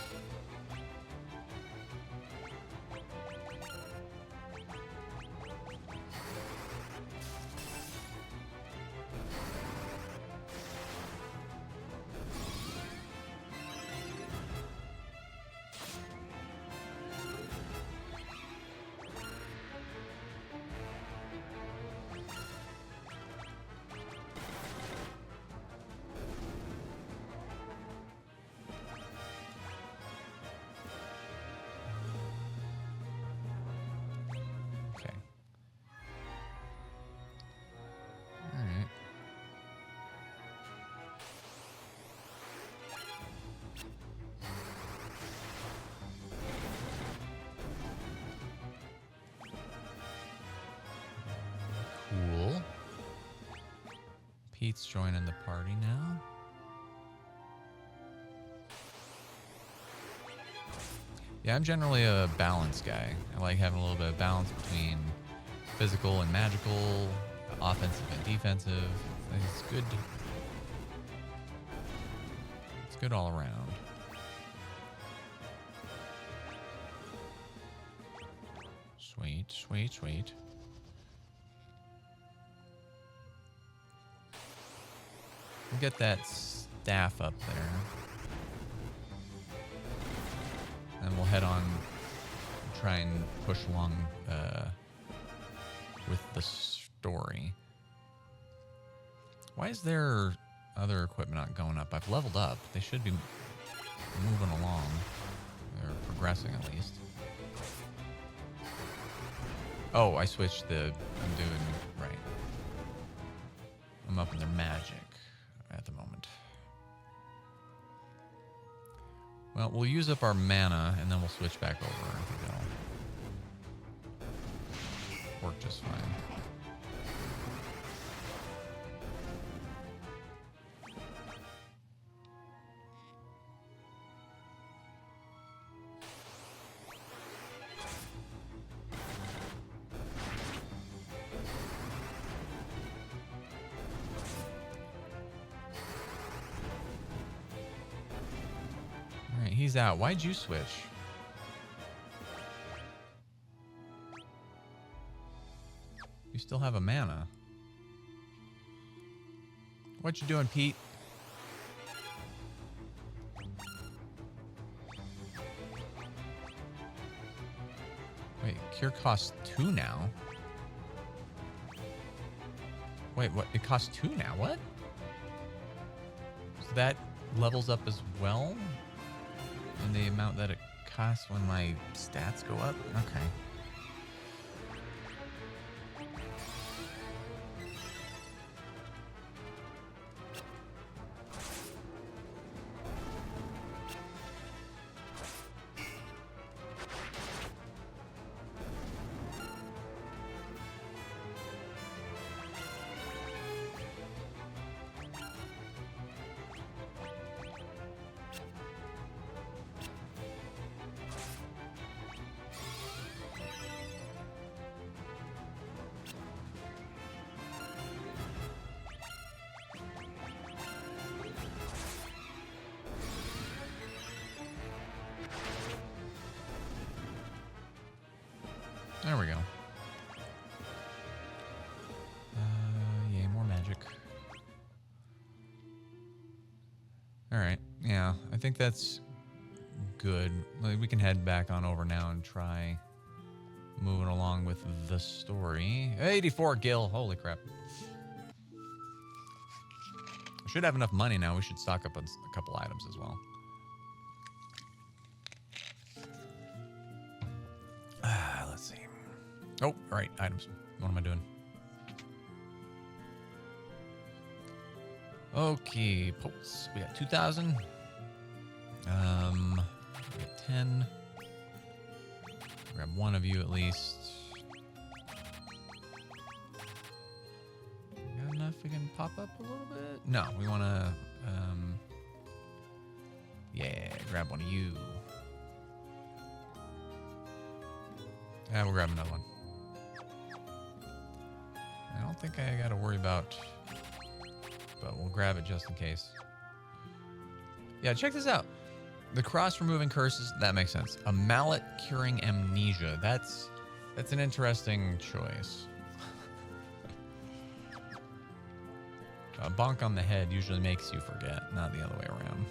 Pete's joining the party now. Yeah, I'm generally a balance guy. I like having a little bit of balance between physical and magical, offensive and defensive. It's good. It's good all around. Sweet, sweet, sweet. We'll get that staff up there. And we'll head on and try and push along with the story. Why is there other equipment not going up? I've leveled up. They should be moving along. Or progressing at least. Oh, I switched the... I'm doing... Right. I'm up in their magic at the moment. Well, we'll use up our mana, and then we'll switch back over. I think that'll work just fine. He's out. Why'd you switch? You still have a mana. What you doing, Pete? Wait, cure costs 2 now? Wait, what? It costs 2 now? What? So that levels up as well? And the amount that it costs when my stats go up? Okay. There we go. Yeah, more magic. Alright, yeah, I think that's good. Like, we can head back on over now and try moving along with the story. 84 gil, holy crap. I should have enough money now. We should stock up on a couple items as well. Let's see. Oh, all right, items. What am I doing? Okay, posts. We got 2,000. We got 10. Grab one of you at least. Got enough we can pop up a little bit? No, we want to, yeah, grab one of you. Yeah, we'll grab another one. I don't think I got to worry about, but we'll grab it just in case. Yeah, check this out. The cross removing curses, that makes sense. A mallet curing amnesia. That's an interesting choice. A bonk on the head usually makes you forget, not the other way around.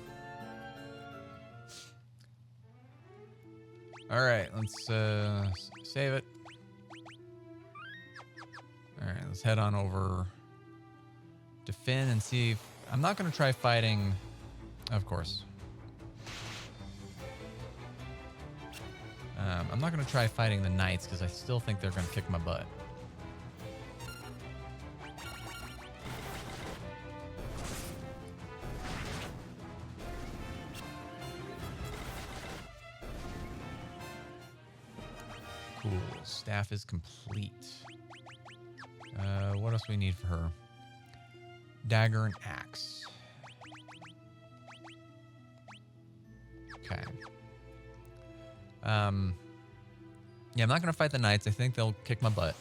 All right, let's save it. All right, let's head on over to Finn and see if... I'm not going to try fighting, of course. I'm not going to try fighting the knights because I still think they're going to kick my butt. Cool. Staff is complete. What else we need for her? Dagger and axe. Okay. Yeah, I'm not going to fight the knights. I think they'll kick my butt.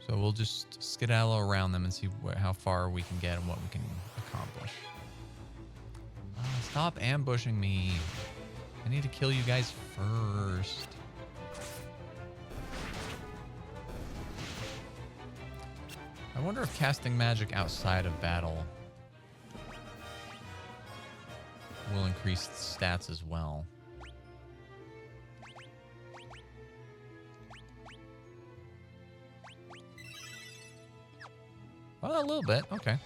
So we'll just skedaddle around them and see how far we can get and what we can accomplish. Stop ambushing me. I need to kill you guys first. I wonder if casting magic outside of battle will increase stats as well. Well, a little bit. Okay.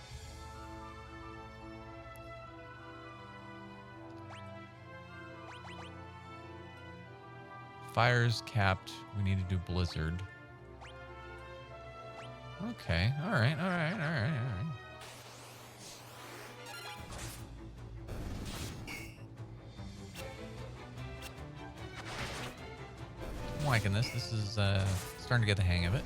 Fire's capped. We need to do blizzard. Okay. All right. All right. All right. All right. I'm liking this. This is starting to get the hang of it.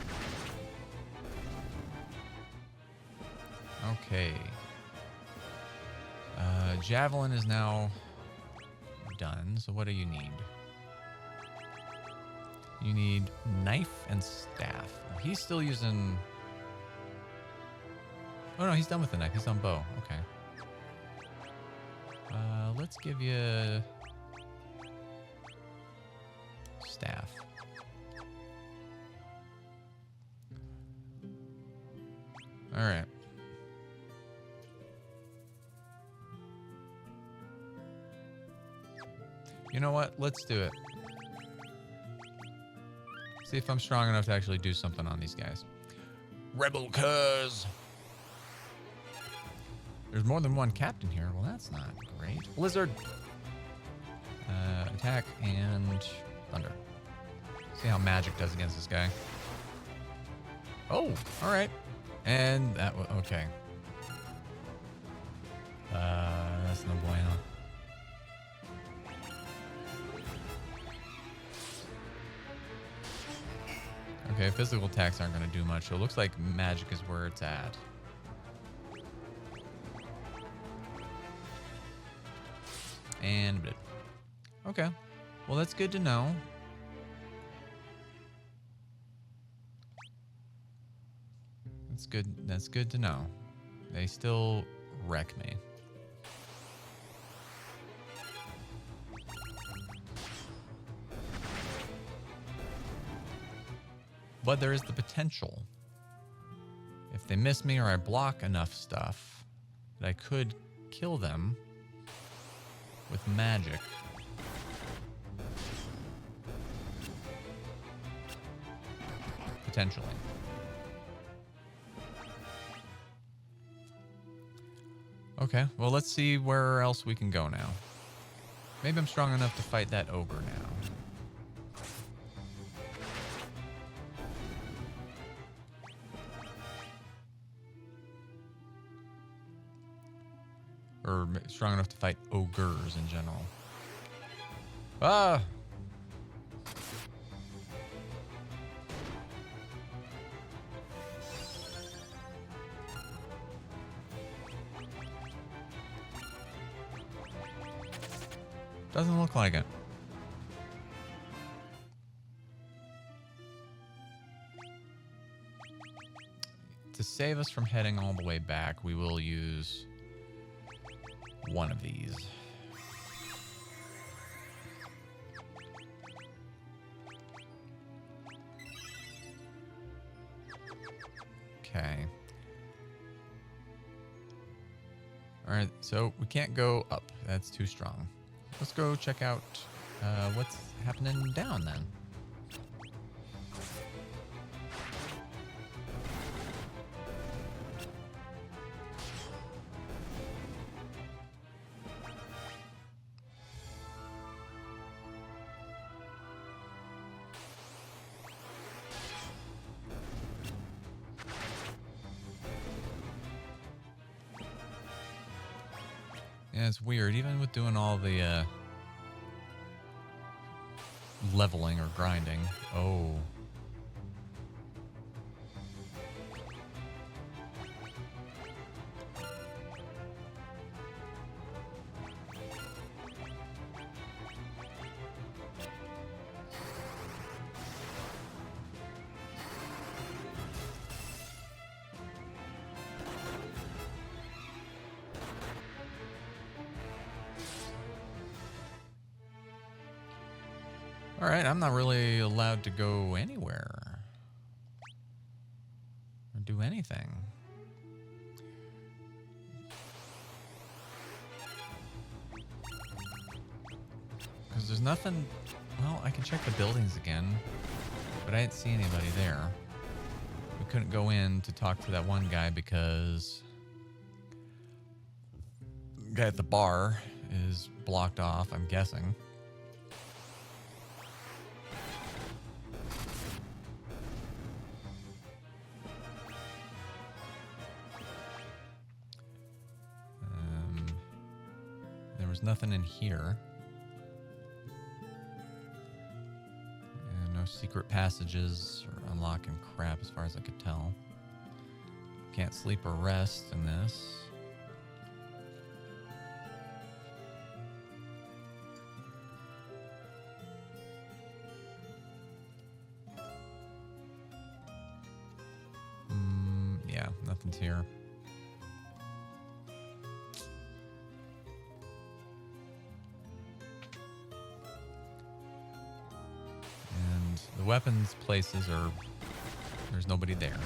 Okay. Javelin is now done. So what do you need? You need knife and staff. Oh, he's still using... Oh, no, he's done with the knife. He's on bow. Okay. Let's give you... staff. All right. You know what? Let's do it. See if I'm strong enough to actually do something on these guys. Rebel cuz. There's more than one captain here. Well, that's not great. Blizzard. Attack and thunder. See how magic does against this guy. Oh, all right. And that was okay. That's no bueno. Okay, physical attacks aren't going to do much, so it looks like magic is where it's at. And a bit. Okay. Well, that's good to know. That's good. That's good to know. They still wreck me. But there is the potential. If they miss me or I block enough stuff, that I could kill them with magic. Potentially. Okay, well, let's see where else we can go now. Maybe I'm strong enough to fight that ogre now. Or strong enough to fight ogres in general. Ah! Doesn't look like it. To save us from heading all the way back, we will use one of these. Okay. All right, so we can't go up. That's too strong. Let's go check out what's happening down then. Yeah, it's weird. Even with doing all the leveling or grinding. Oh. All right, I'm not really allowed to go anywhere or do anything. Because there's nothing... Well, I can check the buildings again, but I didn't see anybody there. We couldn't go in to talk to that one guy because the guy at the bar is blocked off, I'm guessing. There was nothing in here. And no secret passages or unlocking crap as far as I could tell. Can't sleep or rest in this. Yeah, nothing's here. The weapons places are... There's nobody there.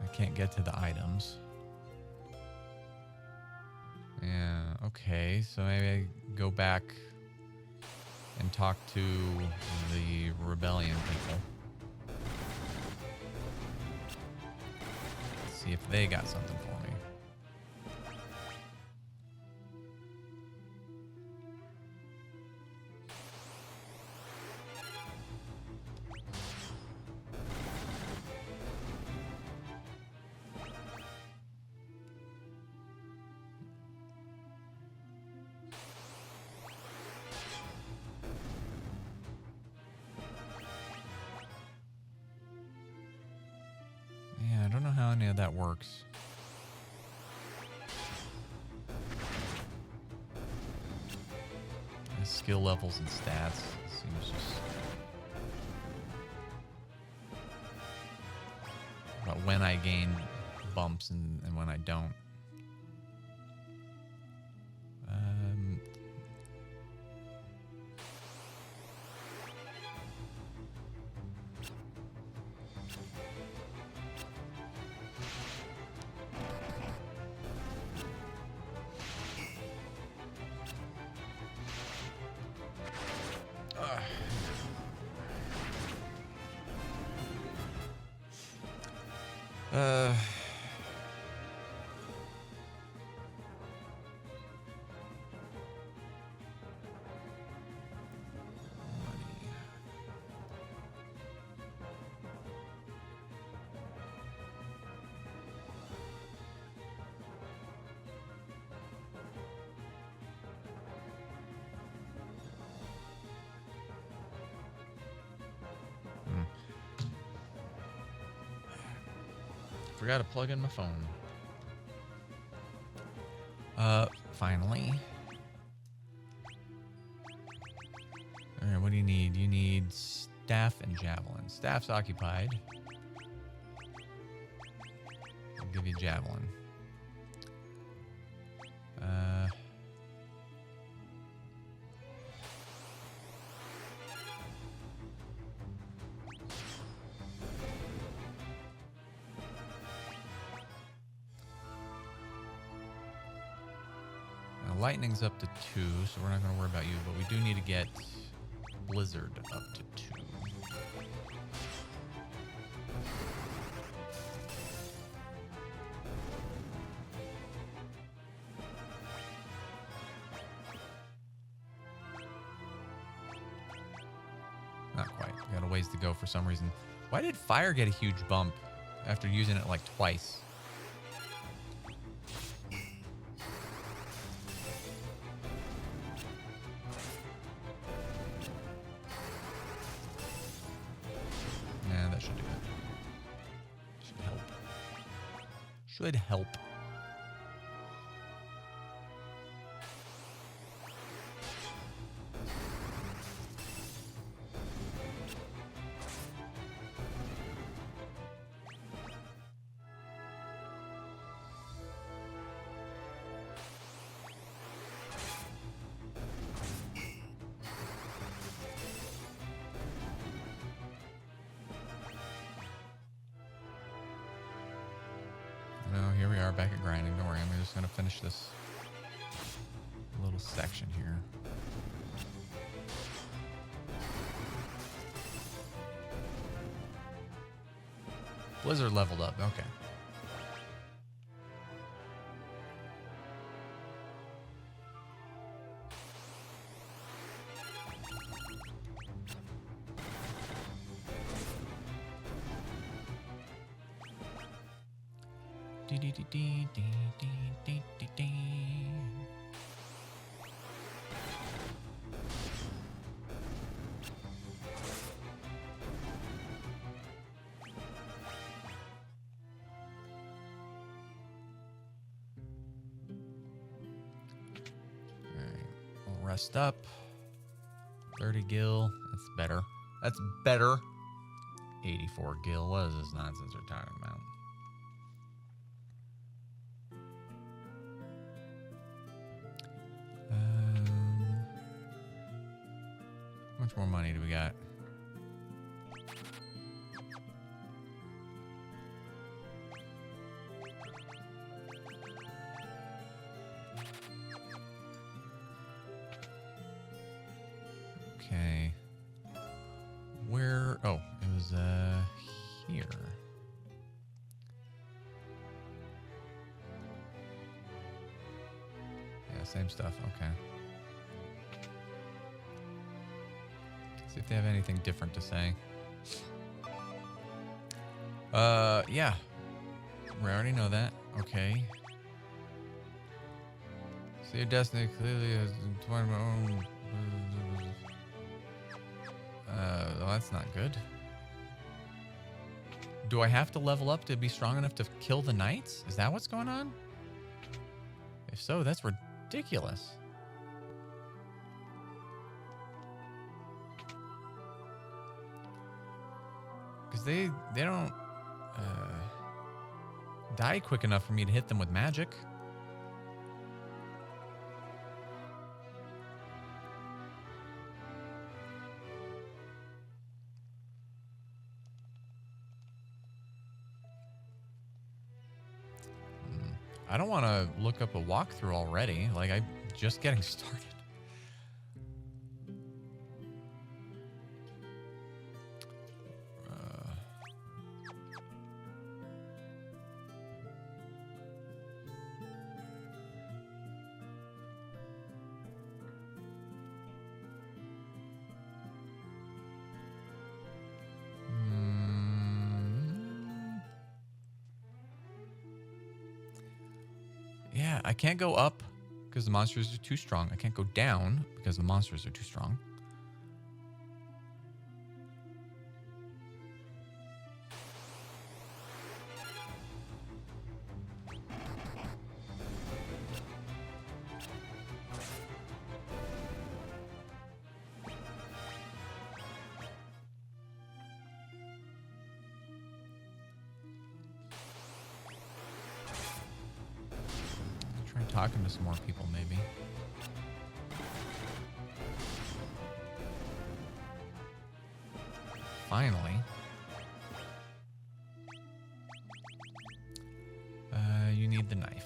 I can't get to the items. Yeah, okay, so maybe I go back and talk to the rebellion people. See if they got something for me. Yeah, I don't know how any of that works. The skill levels and stats seems just about when I gain bumps and when I don't. Forgot to plug in my phone. Finally. Alright, what do you need? You need staff and javelin. Staff's occupied. I'll give you javelin. Lightning's up to 2, so we're not going to worry about you, but we do need to get Blizzard up to 2. quite. We got a ways to go for some reason. Why did fire get a huge bump after using it like twice? Nah, that should do it. Should help. Should help. No, here we are back at grinding. Don't worry, I'm just going to finish this little section here. Blizzard leveled up. Okay. Rest up. 30 gil. That's better. That's better. 84 gil. What is this nonsense we're talking about? How much more money do we got? Okay. Where? Oh, it was here. Yeah, same stuff. Okay. See if they have anything different to say. Yeah. We already know that. Okay. See, your destiny clearly has 20 my own. Well, that's not good. Do I have to level up to be strong enough to kill the knights? Is that what's going on? If so, that's ridiculous. Because they don't die quick enough for me to hit them with magic. I don't want to look up a walkthrough already. Like, I'm just getting started. Yeah, I can't go up because the monsters are too strong. I can't go down because the monsters are too strong. Talking to some more people, maybe. Finally. You need the knife.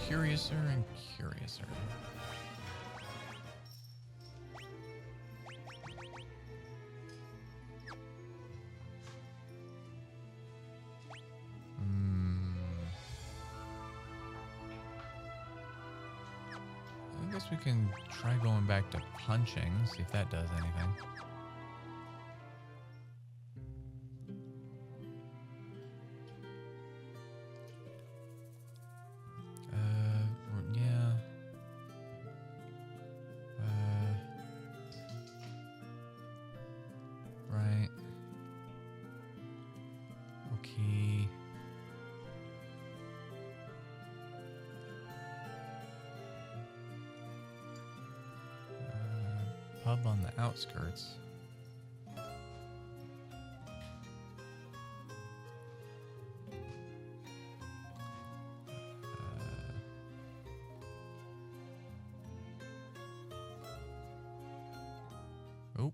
Curiouser and curiouser. guess we can try going back to punching, see if that does anything. Yeah. Right. Okay. Pub on the outskirts. Oh.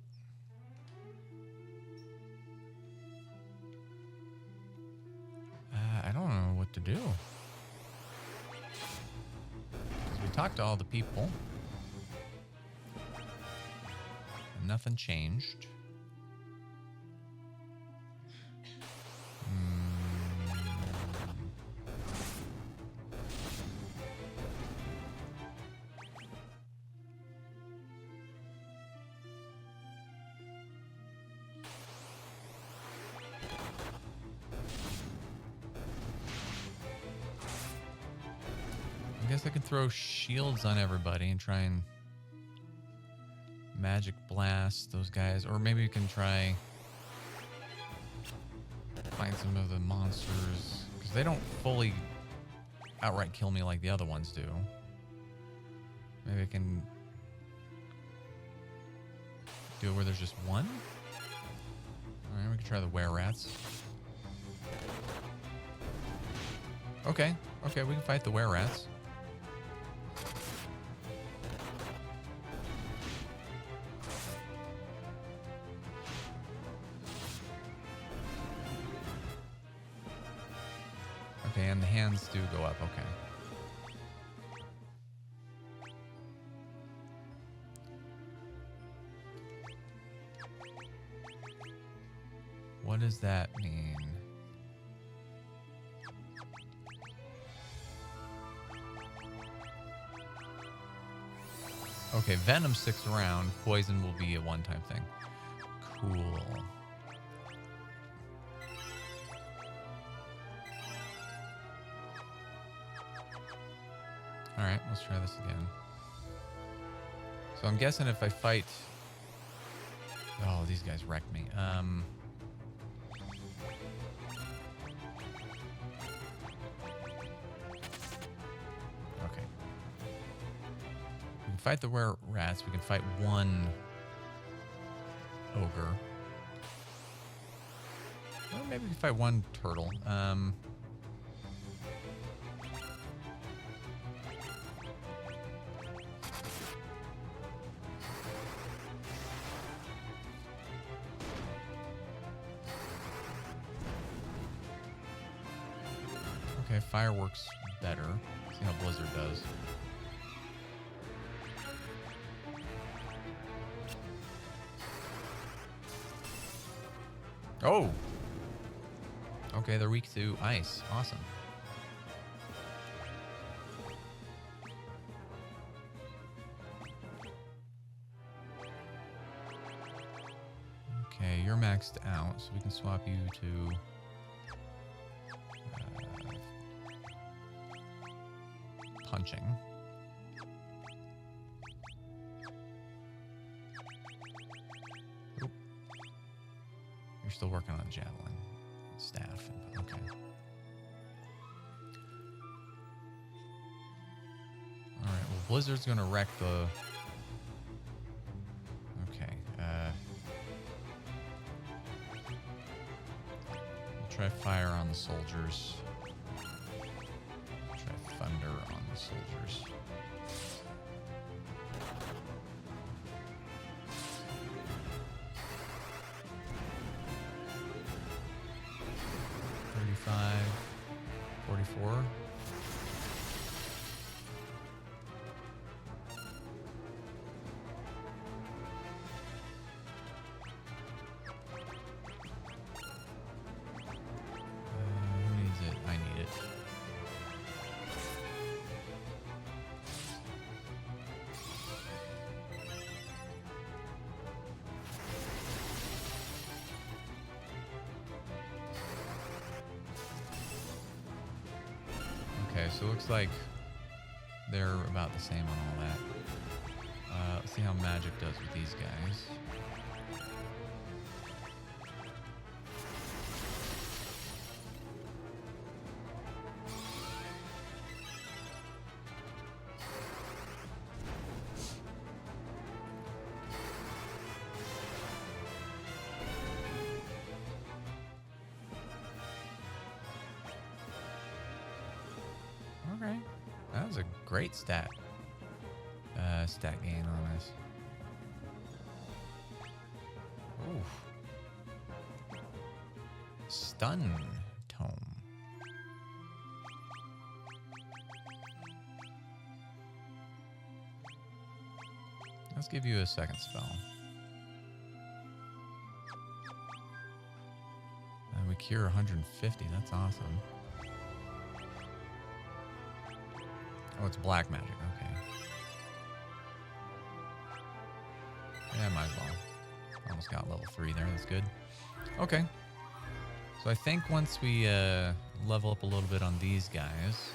I don't know what to do. 'Cause we talked to all the people. Nothing changed. I guess I can throw shields on everybody and try and magic blast those guys, or maybe we can try find some of the monsters, because they don't fully outright kill me like the other ones do. Maybe I can do it where there's just one. All right, we can try the were-rats. Okay, we can fight the were-rats. Okay, and the hands do go up, okay. What does that mean? Okay, venom sticks around. Poison will be a one-time thing. Cool. All right, let's try this again. So I'm guessing if I fight... Oh, these guys wrecked me. Okay. We can fight the were-rats. We can fight one ogre. Well, maybe we can fight one turtle. Okay, fireworks better. See how Blizzard does. Oh! Okay, they're weak to ice. Awesome. Okay, you're maxed out, so we can swap you to... punching. Oop. You're still working on javelin staff. Okay. All right. Well, Blizzard's gonna wreck the. Okay. We'll try fire on the soldiers. Try thunder on the soldiers. $35, $44. Who needs it? I need it. Okay, so it looks like they're about the same on all that. Let's see how magic does with these guys. Okay, that was a great stat gain on us. Ooh. Stun tome. Let's give you a second spell. And we cure 150. That's awesome. Oh, it's black magic. Okay. Yeah, might as well. Almost got level 3 there. That's good. Okay. So I think once we level up a little bit on these guys.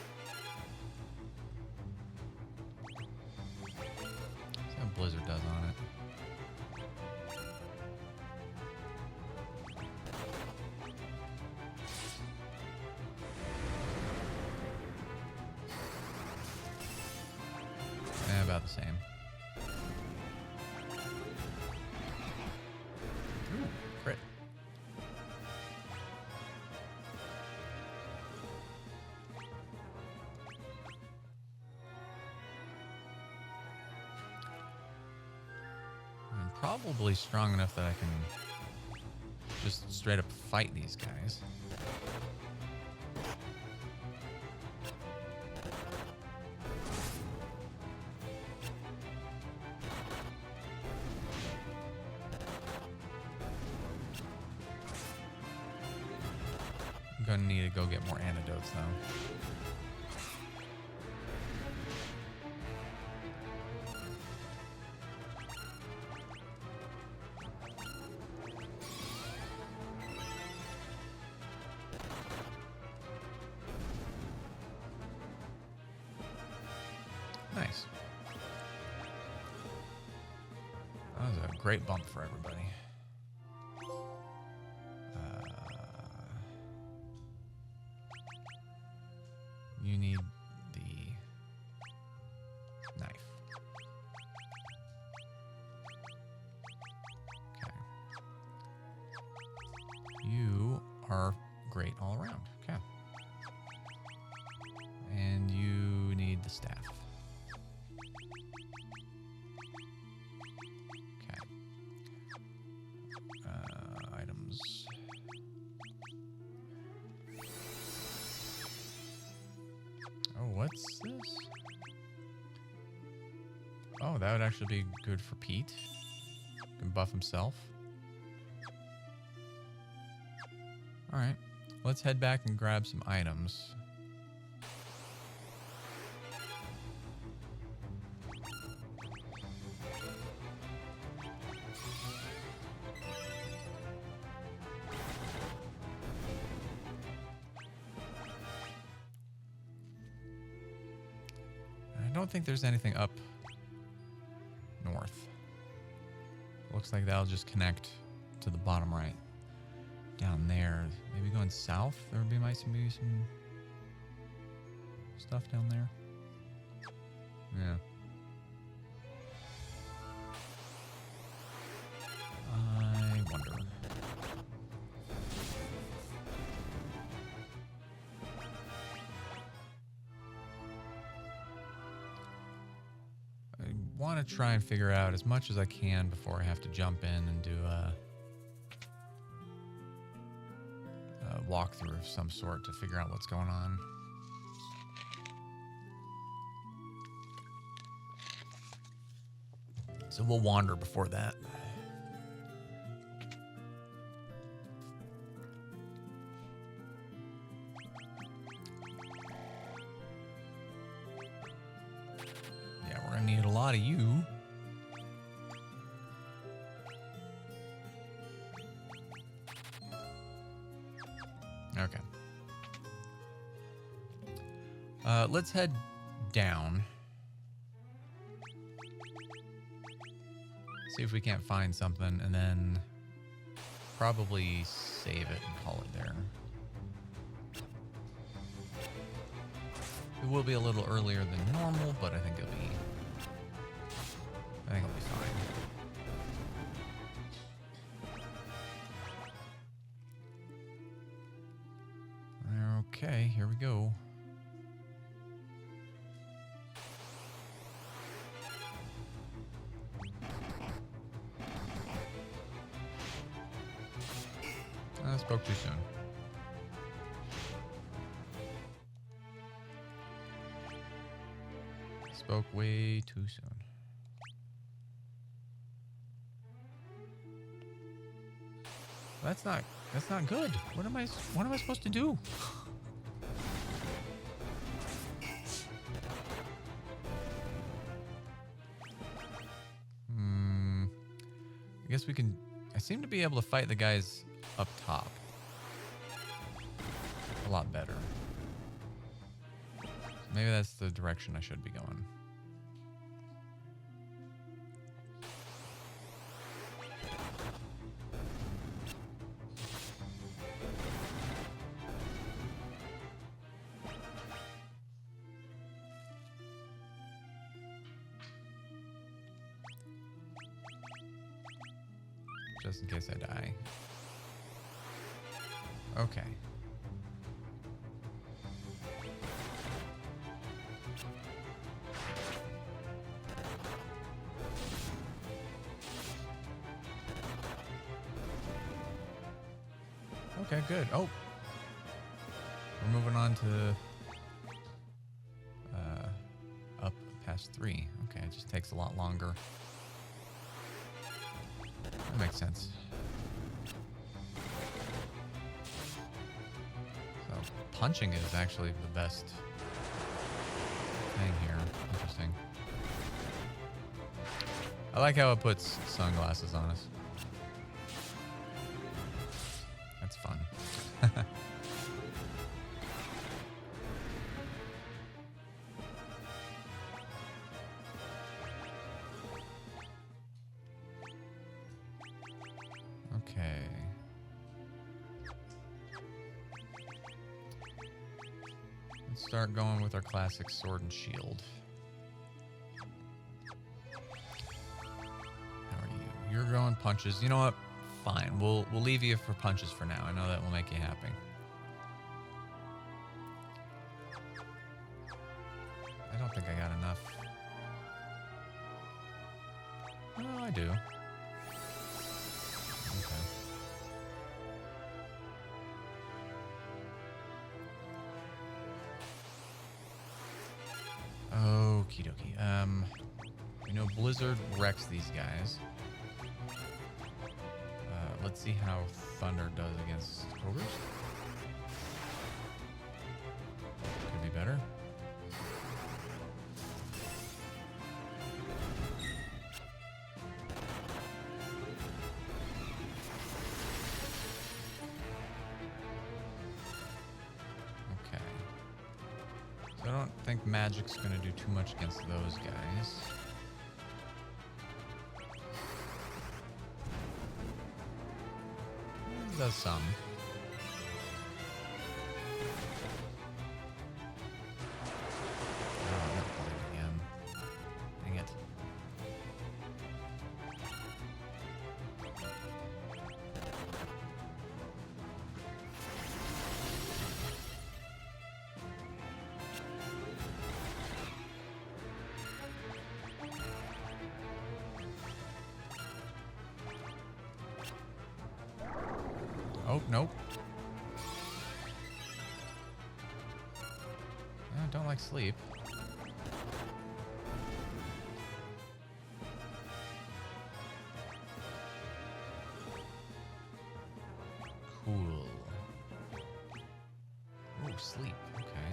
See how Blizzard does on it. About the same. Ooh, crit. I'm probably strong enough that I can just straight up fight these guys. I'm gonna need to go get more antidotes though. Nice. That was a great bump for everybody. You need the knife. Okay. You are great all around. Okay. And you need the staff. Okay. Items. Oh, what's this? Oh, that would actually be good for Pete. Can buff himself. Alright. Let's head back and grab some items. I don't think there's anything up north. Looks like that'll just connect to the bottom right. Down there. Maybe going south? There would be maybe some stuff down there. Yeah. I wonder. I want to try and figure out as much as I can before I have to jump in and do a walkthrough of some sort to figure out what's going on. So we'll wander before that. Yeah, we're gonna need a lot of you. Okay. Let's head down. See if we can't find something, and then probably save it and call it there. It will be a little earlier than normal, but I think it'll be fine. Okay, here we go. I spoke too soon. Spoke way too soon. That's not good. What am I supposed to do? I guess we can. I seem to be able to fight the guys up top a lot better. So maybe that's the direction I should be going. Just in case I die. Okay. Okay, good. Oh. We're moving on to up past 3. Okay, it just takes a lot longer. That makes sense. So punching is actually the best thing here. Interesting. I like how it puts sunglasses on us. That's fun. Okay. Let's start going with our classic sword and shield. How are you? You're going punches. You know what? Fine. We'll leave you for punches for now. I know that will make you happy. I don't think I got enough. Oh, I do. Okie dokie. You know, Blizzard wrecks these guys. Let's see how Thunder does against Cobras. Could be better. Okay. So I don't think magic's gonna do too much against those guys. It does some. Oh, not quite again. Dang it. Oh, nope. I don't like sleep. Cool. Oh, sleep. Okay.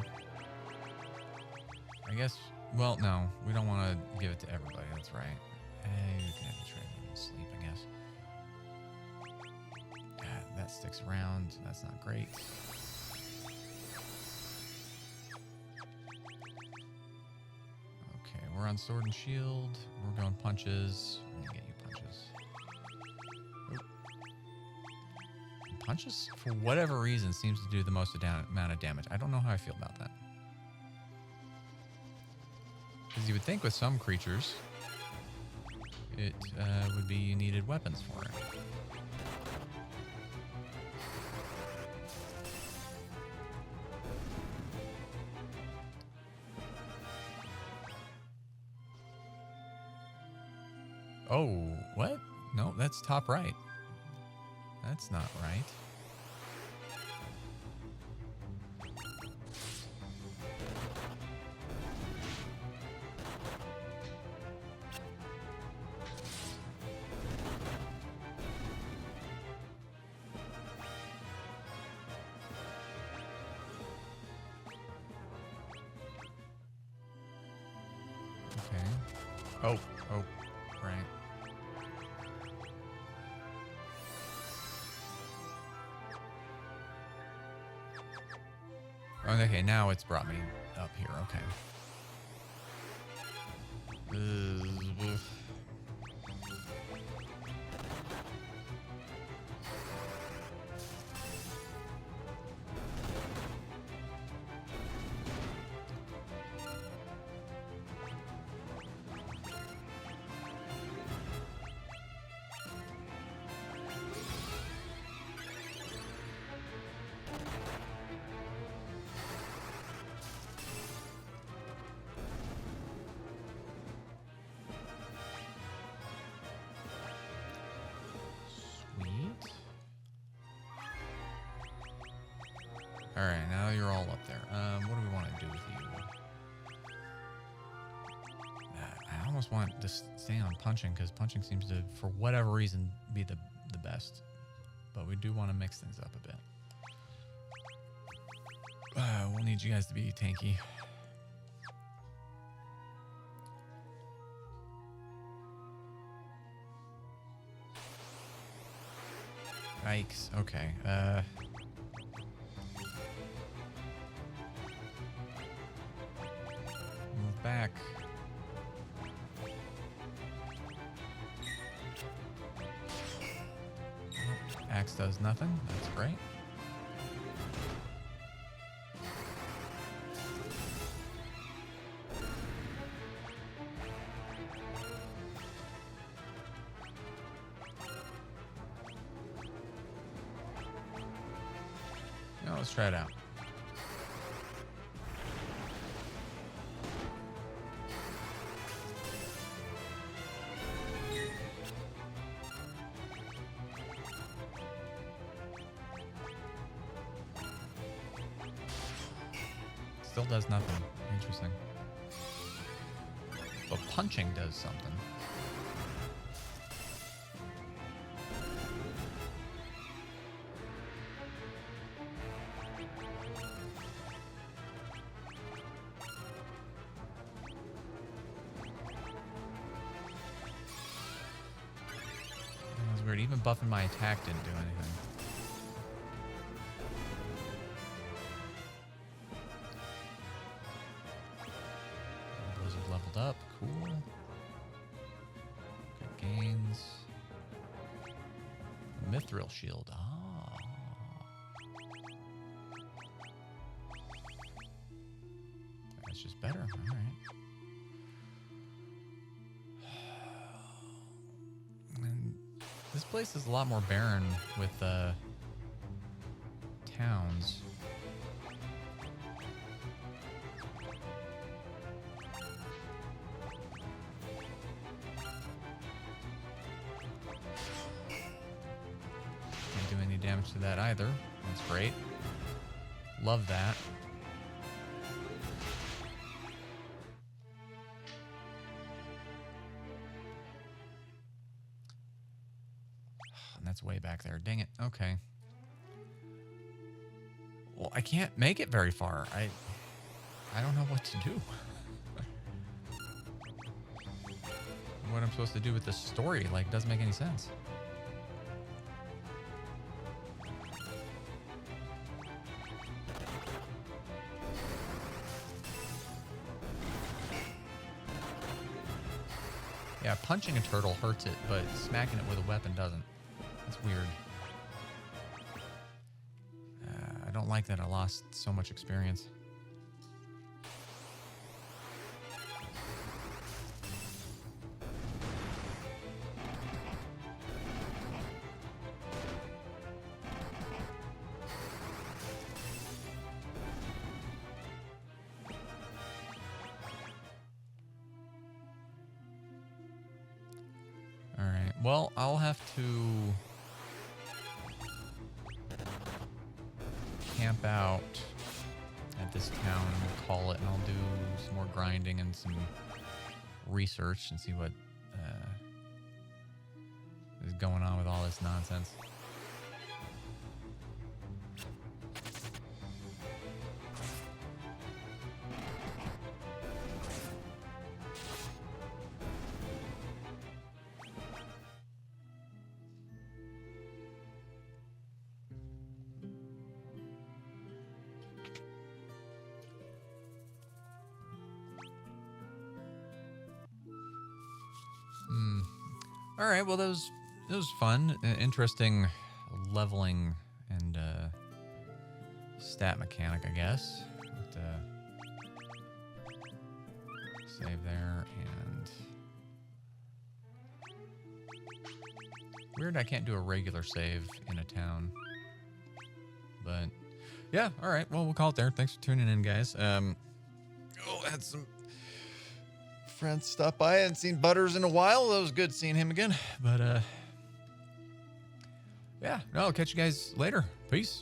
I guess, well, no. We don't want to give it to everybody. That's right. Hey, you can have the trade in sleep, I guess. That sticks around. That's not great. Okay, we're on sword and shield. We're going punches. Let me get you punches. Oh. Punches, for whatever reason, seems to do the most amount of damage. I don't know how I feel about that. Because you would think with some creatures, it would be you needed weapons for it. Oh, what? No, that's top right. That's not right. Okay. Oh, right. Okay, now it's brought me up here. Okay. All right, now you're all up there. What do we want to do with you? I almost want to stay on punching because punching seems to, for whatever reason, be the best. But we do want to mix things up a bit. We'll need you guys to be tanky. Yikes. Okay. Move back. Axe does nothing. That's great. Now let's try it out. Still does nothing. Interesting. But punching does something. That was weird. Even buffing my attack didn't do anything. Leveled up, cool. Good gains. Mithril shield. Ah. That's just better. All right. And this place is a lot more barren with towns. Damage to that either. That's great. Love that. And that's way back there. Dang it. Okay. Well, I can't make it very far. I don't know what to do. What I'm supposed to do with this story, like, doesn't make any sense. Yeah, punching a turtle hurts it, but smacking it with a weapon doesn't. That's weird. I don't like that I lost so much experience. All right. Well, I'll have to camp out at this town and we'll call it, and I'll do some more grinding and some research and see what is going on with all this nonsense. All right, well, that was fun. Interesting leveling and stat mechanic, I guess. But, save there, and weird I can't do a regular save in a town. But yeah, all right, well, we'll call it there. Thanks for tuning in, guys. Had some friends stop by. I hadn't seen Butters in a while. That was good seeing him again. But yeah, no, I'll catch you guys later. Peace.